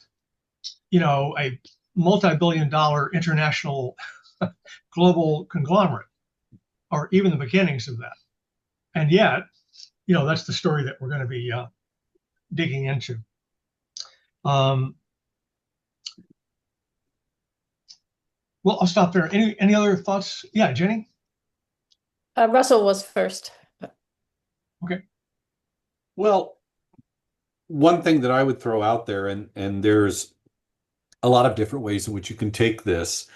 a multi-billion-dollar international global conglomerate, or even the beginnings of that. And yet, that's the story that we're going to be digging into. Well, I'll stop there. Any other thoughts? Yeah, Jenny? Russell was first. Okay. Well, one thing that I would throw out there, and there's a lot of different ways in which you can take this.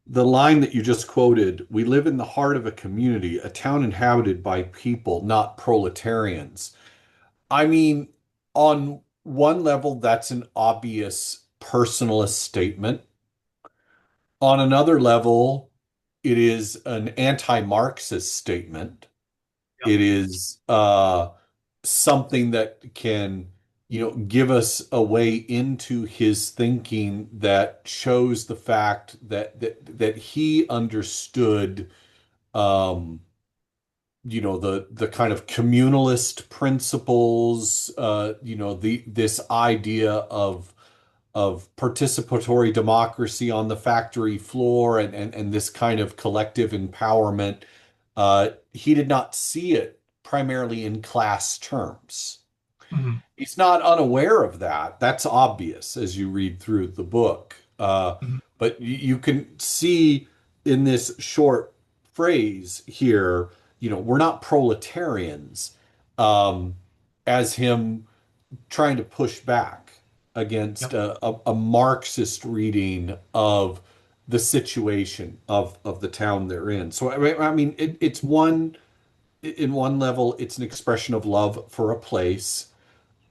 The line that you just quoted, we live in the heart of a community, a town inhabited by people, not proletarians. I mean, on one level, that's an obvious personalist statement. On another level, it is an anti-Marxist statement. Yep. It is something that can, give us a way into his thinking that shows the fact that he understood, the kind of communalist principles, this idea of participatory democracy on the factory floor and this kind of collective empowerment. He did not see it primarily in class terms. Mm-hmm. He's not unaware of that. That's obvious as you read through the book. But you can see in this short phrase here, we're not proletarians, as him trying to push back against a Marxist reading of the situation of the town they're in. So I mean, it's in one level, it's an expression of love for a place.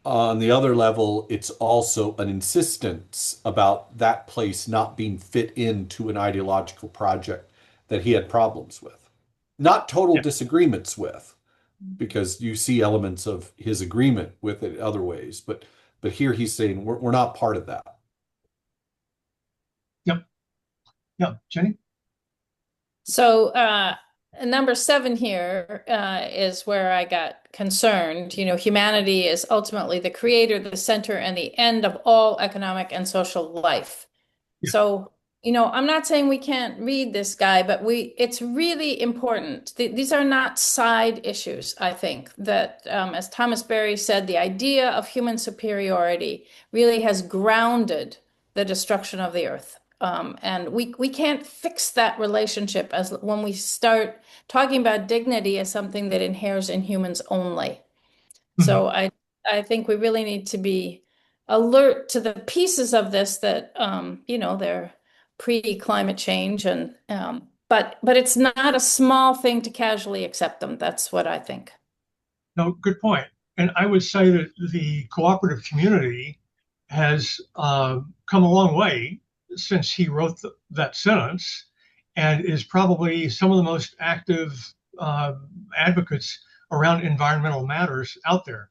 On the other level, it's also an insistence about that place not being fit into an ideological project that he had problems with. Not total disagreements with, because you see elements of his agreement with it other ways, but here he's saying we're not part of that. Yep. Yeah, Jenny? So number 7 here is where I got concerned. You know, humanity is ultimately the creator, the center, and the end of all economic and social life. Yeah. So, you know, I'm not saying we can't read this guy, but it's really important. These are not side issues, I think, that as Thomas Berry said, the idea of human superiority really has grounded the destruction of the earth. And we can't fix that relationship as when we start talking about dignity as something that inheres in humans only. So I think we really need to be alert to the pieces of this that you know, they're pre-climate change and but it's not a small thing to casually accept them. That's what I think. No, good point. And I would say that the cooperative community has come a long way since he wrote that sentence, and is probably some of the most active advocates around environmental matters out there.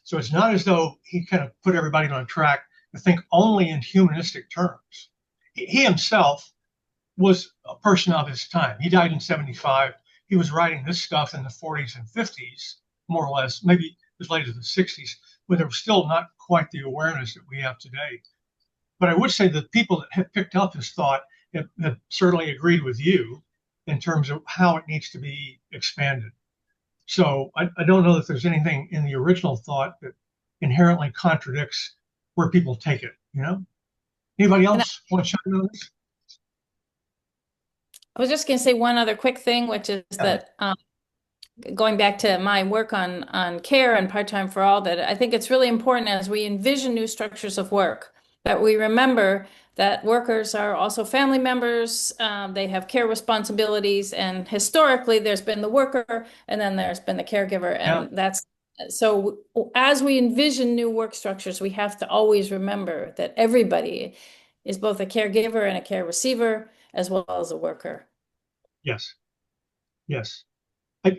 So it's not as though he kind of put everybody on a track to think only in humanistic terms. He himself was a person of his time. He died in 75. He was writing this stuff in the 40s and 50s, more or less, maybe as late as the 60s, when there was still not quite the awareness that we have today. But I would say that people that have picked up his thought have certainly agreed with you in terms of how it needs to be expanded. So I don't know that there's anything in the original thought that inherently contradicts where people take it, you know? Anybody else want to chime in on this? I was just going to say one other quick thing, which is that going back to my work on care and part-time for all, that I think it's really important as we envision new structures of work that we remember that workers are also family members. They have care responsibilities, and historically there's been the worker and then there's been the caregiver, and that's so as we envision new work structures, we have to always remember that everybody is both a caregiver and a care receiver as well as a worker. Yes, yes.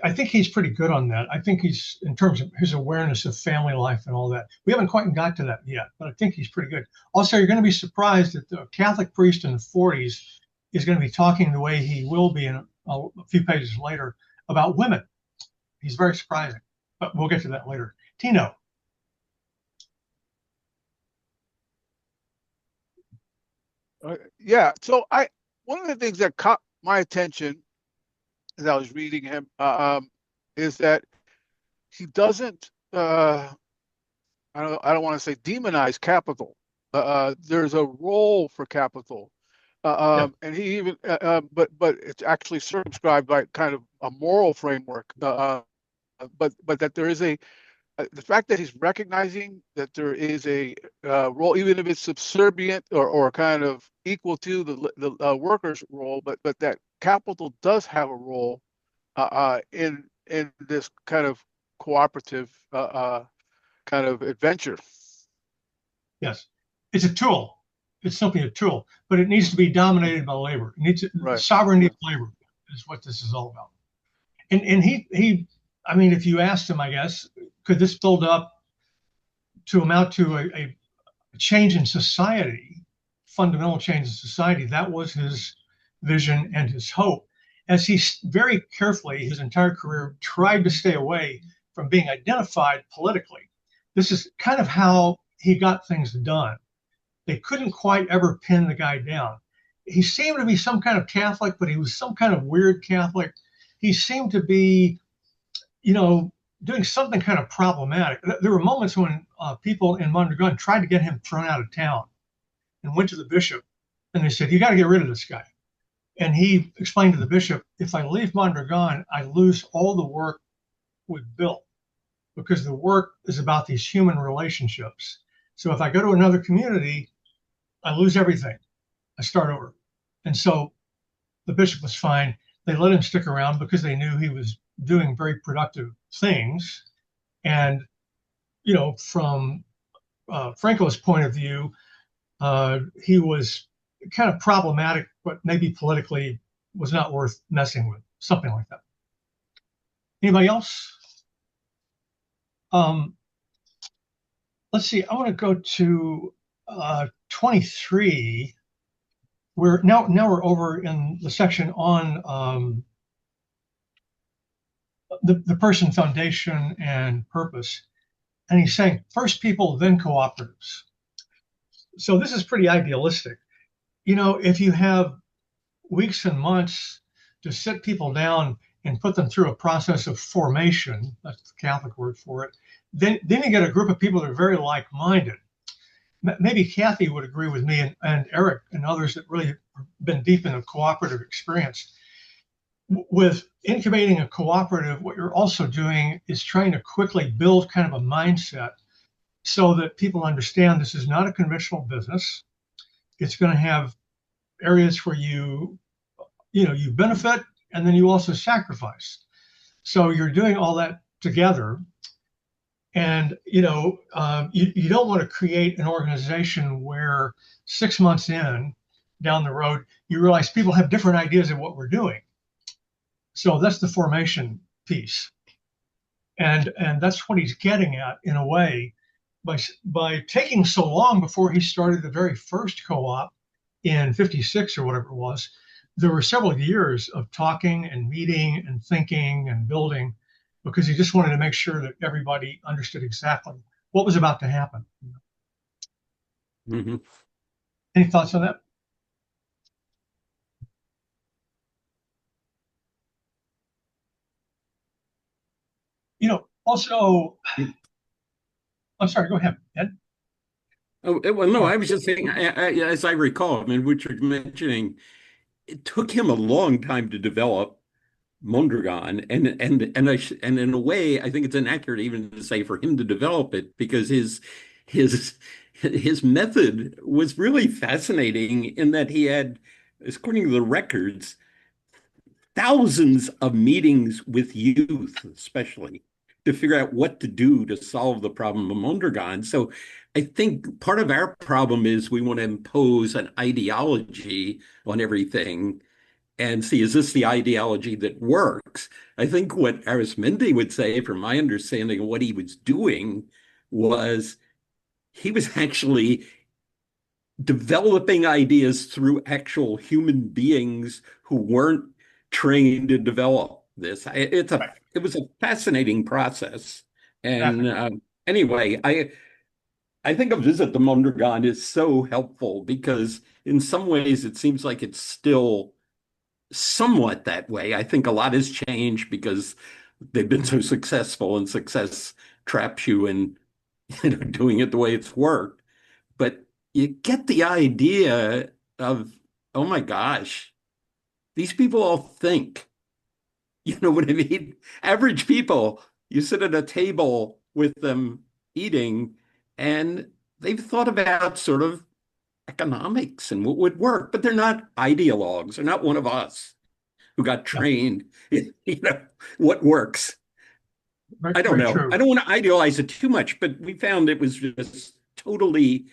I think he's pretty good on that. I think he's, in terms of his awareness of family life and all that. We haven't quite got to that yet, but I think he's pretty good. Also, you're going to be surprised that the Catholic priest in the 40s is going to be talking the way he will be in a few pages later about women. He's very surprising, but we'll get to that later. Tino. Yeah, so one of the things that caught my attention as I was reading him is that he doesn't I don't want to say demonize capital. There's a role for capital, and he even but it's actually circumscribed by kind of a moral framework. But that there is the fact that he's recognizing that there is a role, even if it's subservient or kind of equal to the worker's role, but that capital does have a role in this kind of cooperative kind of adventure. Yes, it's a tool. It's simply a tool, but it needs to be dominated by labor. It needs sovereignty of labor is what this is all about. And he, I mean, if you asked him, I guess, could this build up to amount to a change in society, fundamental change in society? That was his vision and his hope, as he very carefully, his entire career, tried to stay away from being identified politically. This is kind of how he got things done. They couldn't quite ever pin the guy down. He seemed to be some kind of Catholic, but he was some kind of weird Catholic. He seemed to be, you know, doing something kind of problematic. There were moments when people in Mondragon tried to get him thrown out of town and went to the bishop, and they said, "You got to get rid of this guy." And he explained to the bishop, "If I leave Mondragon, I lose all the work we've built, because the work is about these human relationships. So if I go to another community, I lose everything. I start over." And so the bishop was fine. They let him stick around because they knew he was doing very productive things. And, you know, from Franco's point of view, he was kind of problematic, but maybe politically was not worth messing with, something like that. Anybody else? Let's see. I want to go to 23. Now we're over in the section on the person foundation and purpose. And he's saying first people, then cooperatives. So this is pretty idealistic. If you have weeks and months to sit people down and put them through a process of formation, that's the Catholic word for it, then you get a group of people that are very like-minded. Maybe Kathy would agree with me and Eric and others that really have been deep in a cooperative experience. With incubating a cooperative, what you're also doing is trying to quickly build kind of a mindset so that people understand this is not a conventional business. It's going to have areas where you benefit and then you also sacrifice. So you're doing all that together. And you don't want to create an organization where 6 months down the road, you realize people have different ideas of what we're doing. So that's the formation piece. And that's what he's getting at in a way by taking so long before he started the very first co-op in 56 or whatever it was. There were several years of talking and meeting and thinking and building because he just wanted to make sure that everybody understood exactly what was about to happen. Mm-hmm. Any thoughts on that? Also, I'm sorry, go ahead, Ed. Oh, well, no, I was just saying, as I recall, I mean, what you're mentioning, it took him a long time to develop Mondragon, and in a way, I think it's inaccurate even to say for him to develop it because his method was really fascinating in that he had, according to the records, thousands of meetings with youth, especially to figure out what to do to solve the problem of Mondragon. So I think part of our problem is we want to impose an ideology on everything and see, is this the ideology that works? I think what Arizmendi would say, from my understanding of what he was doing, was he was actually developing ideas through actual human beings who weren't trained to develop this. It was a fascinating process. And anyway, I think a visit to Mondragon is so helpful because in some ways it seems like it's still somewhat that way. I think a lot has changed because they've been so successful and success traps you in doing it the way it's worked. But you get the idea of, oh my gosh, these people all think. You know what I mean? Average people, you sit at a table with them eating, and they've thought about sort of economics and what would work, but they're not ideologues. They're not one of us who got trained in, what works. I don't know. True. I don't want to idealize it too much, but we found it was just totally,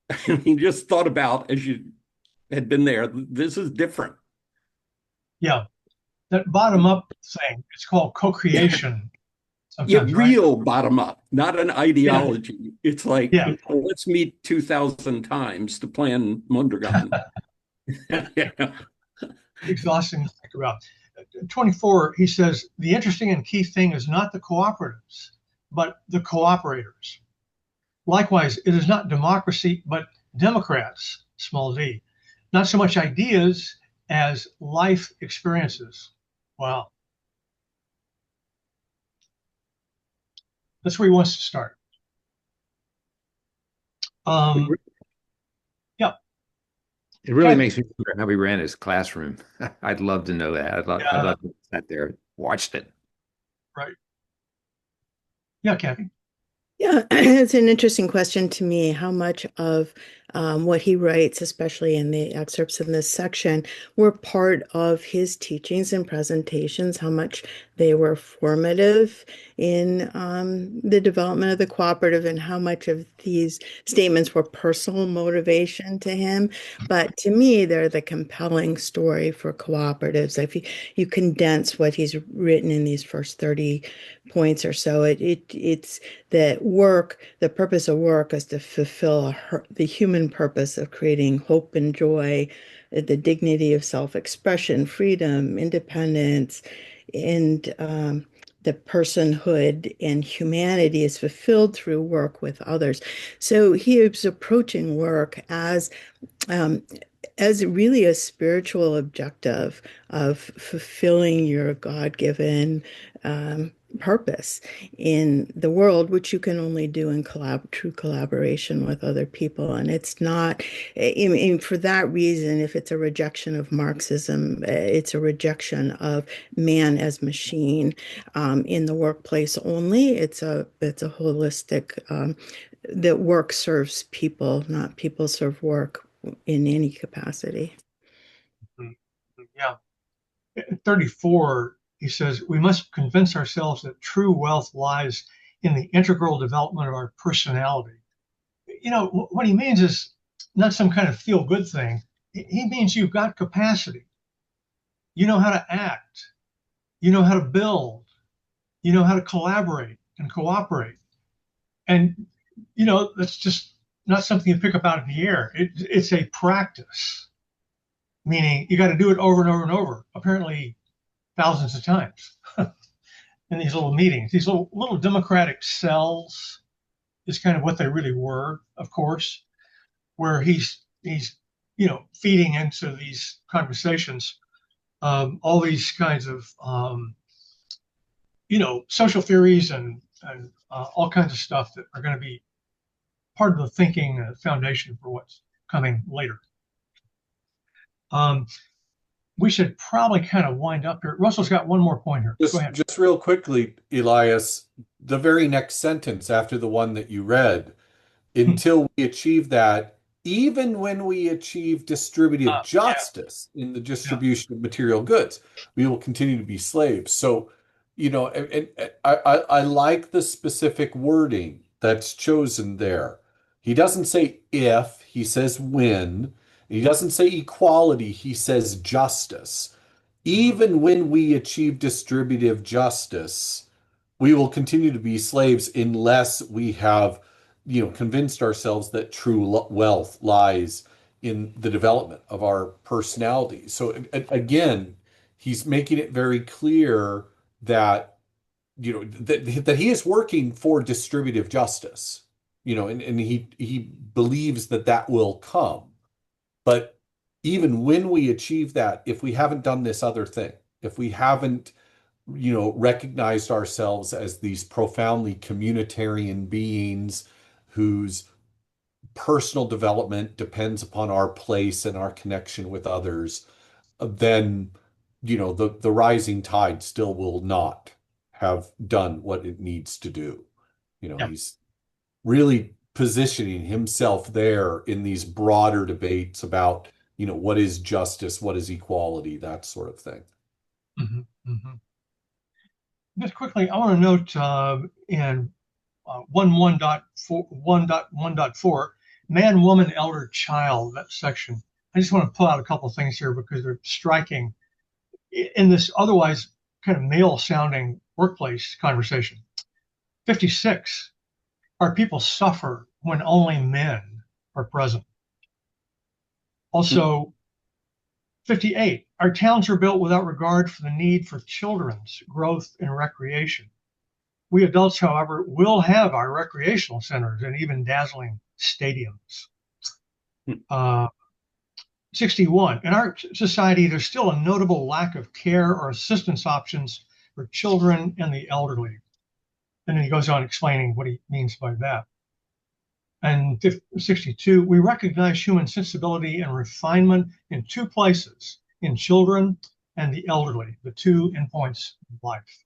I mean, just thought about as you had been there, this is different. Yeah. That bottom up thing, it's called co-creation. Yeah, real bottom up, not an ideology. Yeah. It's like, let's meet 2,000 times to plan Mondragon. Exhausting to think about. 24, he says, the interesting and key thing is not the cooperatives, but the cooperators. Likewise, it is not democracy, but Democrats, small d. Not so much ideas as life experiences. Wow. That's where he wants to start. Yeah. It really makes me wonder how he ran his classroom. I'd love to know that. I'd love to sat there, watched it. Right. Yeah, Kathy. Yeah, it's an interesting question to me, how much of what he writes, especially in the excerpts in this section, were part of his teachings and presentations, how much they were formative in the development of the cooperative, and how much of these statements were personal motivation to him. But to me, they're the compelling story for cooperatives. If you condense what he's written in these first 30 points or so, it's that work, the purpose of work is to fulfill the human purpose of creating hope and joy, the dignity of self-expression, freedom, independence, and personhood and humanity is fulfilled through work with others. So he is approaching work um, as really a spiritual objective of fulfilling your God-given purpose in the world, which you can only do in true collaboration with other people. And it's not, for that reason, if it's a rejection of Marxism, it's a rejection of man as machine in the workplace only. It's a holistic that work serves people, not people serve work in any capacity. Yeah. At 34, he says, we must convince ourselves that true wealth lies in the integral development of our personality. What he means is not some kind of feel good thing. He means you've got capacity. You know how to act. You know how to build. You know how to collaborate and cooperate. And, that's just not something you pick up out of the air. It's a practice, meaning you got to do it over and over and over, apparently thousands of times in these little meetings. These little democratic cells is kind of what they really were, of course, where he's feeding into these conversations all these kinds of social theories and all kinds of stuff that are going to be part of the thinking foundation for what's coming later. We should probably kind of wind up here. Russell's got one more point here. Go ahead. Just real quickly, Elias, the very next sentence after the one that you read, until we achieve that, even when we achieve distributive justice in the distribution of material goods, we will continue to be slaves. So, and I like the specific wording that's chosen there. He doesn't say if, he says when. He doesn't say equality, he says justice. Even when we achieve distributive justice, we will continue to be slaves unless we have, convinced ourselves that true wealth lies in the development of our personality. So again, he's making it very clear that, that he is working for distributive justice, and he believes that that will come. But even when we achieve that, if we haven't done this other thing, if we haven't, recognized ourselves as these profoundly communitarian beings whose personal development depends upon our place and our connection with others, then, the rising tide still will not have done what it needs to do. He's really positioning himself there in these broader debates about, what is justice, what is equality, that sort of thing. Mm-hmm, mm-hmm. Just quickly, I want to note in 1.1.4, man, woman, elder, child, that section. I just want to pull out a couple of things here because they're striking in this otherwise kind of male sounding workplace conversation. 56, our people suffer when only men are present. Also, 58, our towns are built without regard for the need for children's growth and recreation. We adults, however, will have our recreational centers and even dazzling stadiums. 61, in our society, there's still a notable lack of care or assistance options for children and the elderly. And then he goes on explaining what he means by that. And 62, we recognize human sensibility and refinement in two places, in children and the elderly, the two endpoints of life.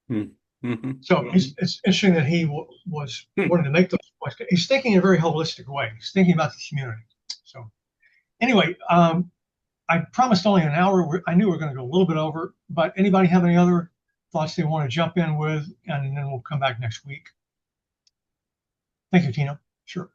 Mm-hmm. So it's interesting that he was wanting to make those points. He's thinking in a very holistic way. He's thinking about the community. So anyway, I promised only an hour. I knew we were going to go a little bit over, but anybody have any other thoughts they want to jump in with? And then we'll come back next week. Thank you, Tina. Sure.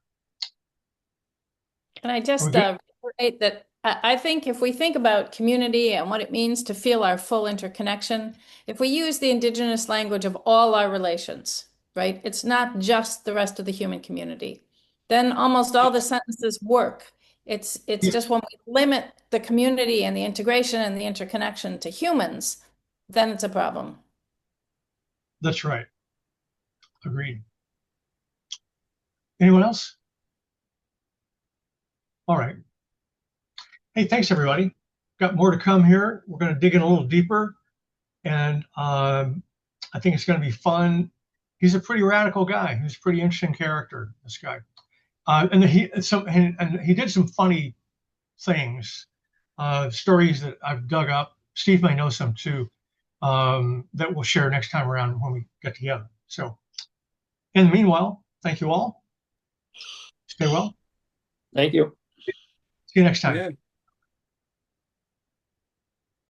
Can I just reiterate that I think if we think about community and what it means to feel our full interconnection, if we use the indigenous language of all our relations, right? It's not just the rest of the human community. Then almost all the sentences work. It's just when we limit the community and the integration and the interconnection to humans, then it's a problem. That's right. Agreed. Anyone else? All right. Hey, thanks everybody. Got more to come here. We're going to dig in a little deeper, and I think it's going to be fun. He's a pretty radical guy. He's a pretty interesting character, this guy. And he did some funny things, stories that I've dug up. Steve may know some too, that we'll share next time around when we get together. So, in the meanwhile, thank you all. Stay well. Thank you. See you next time. Yeah.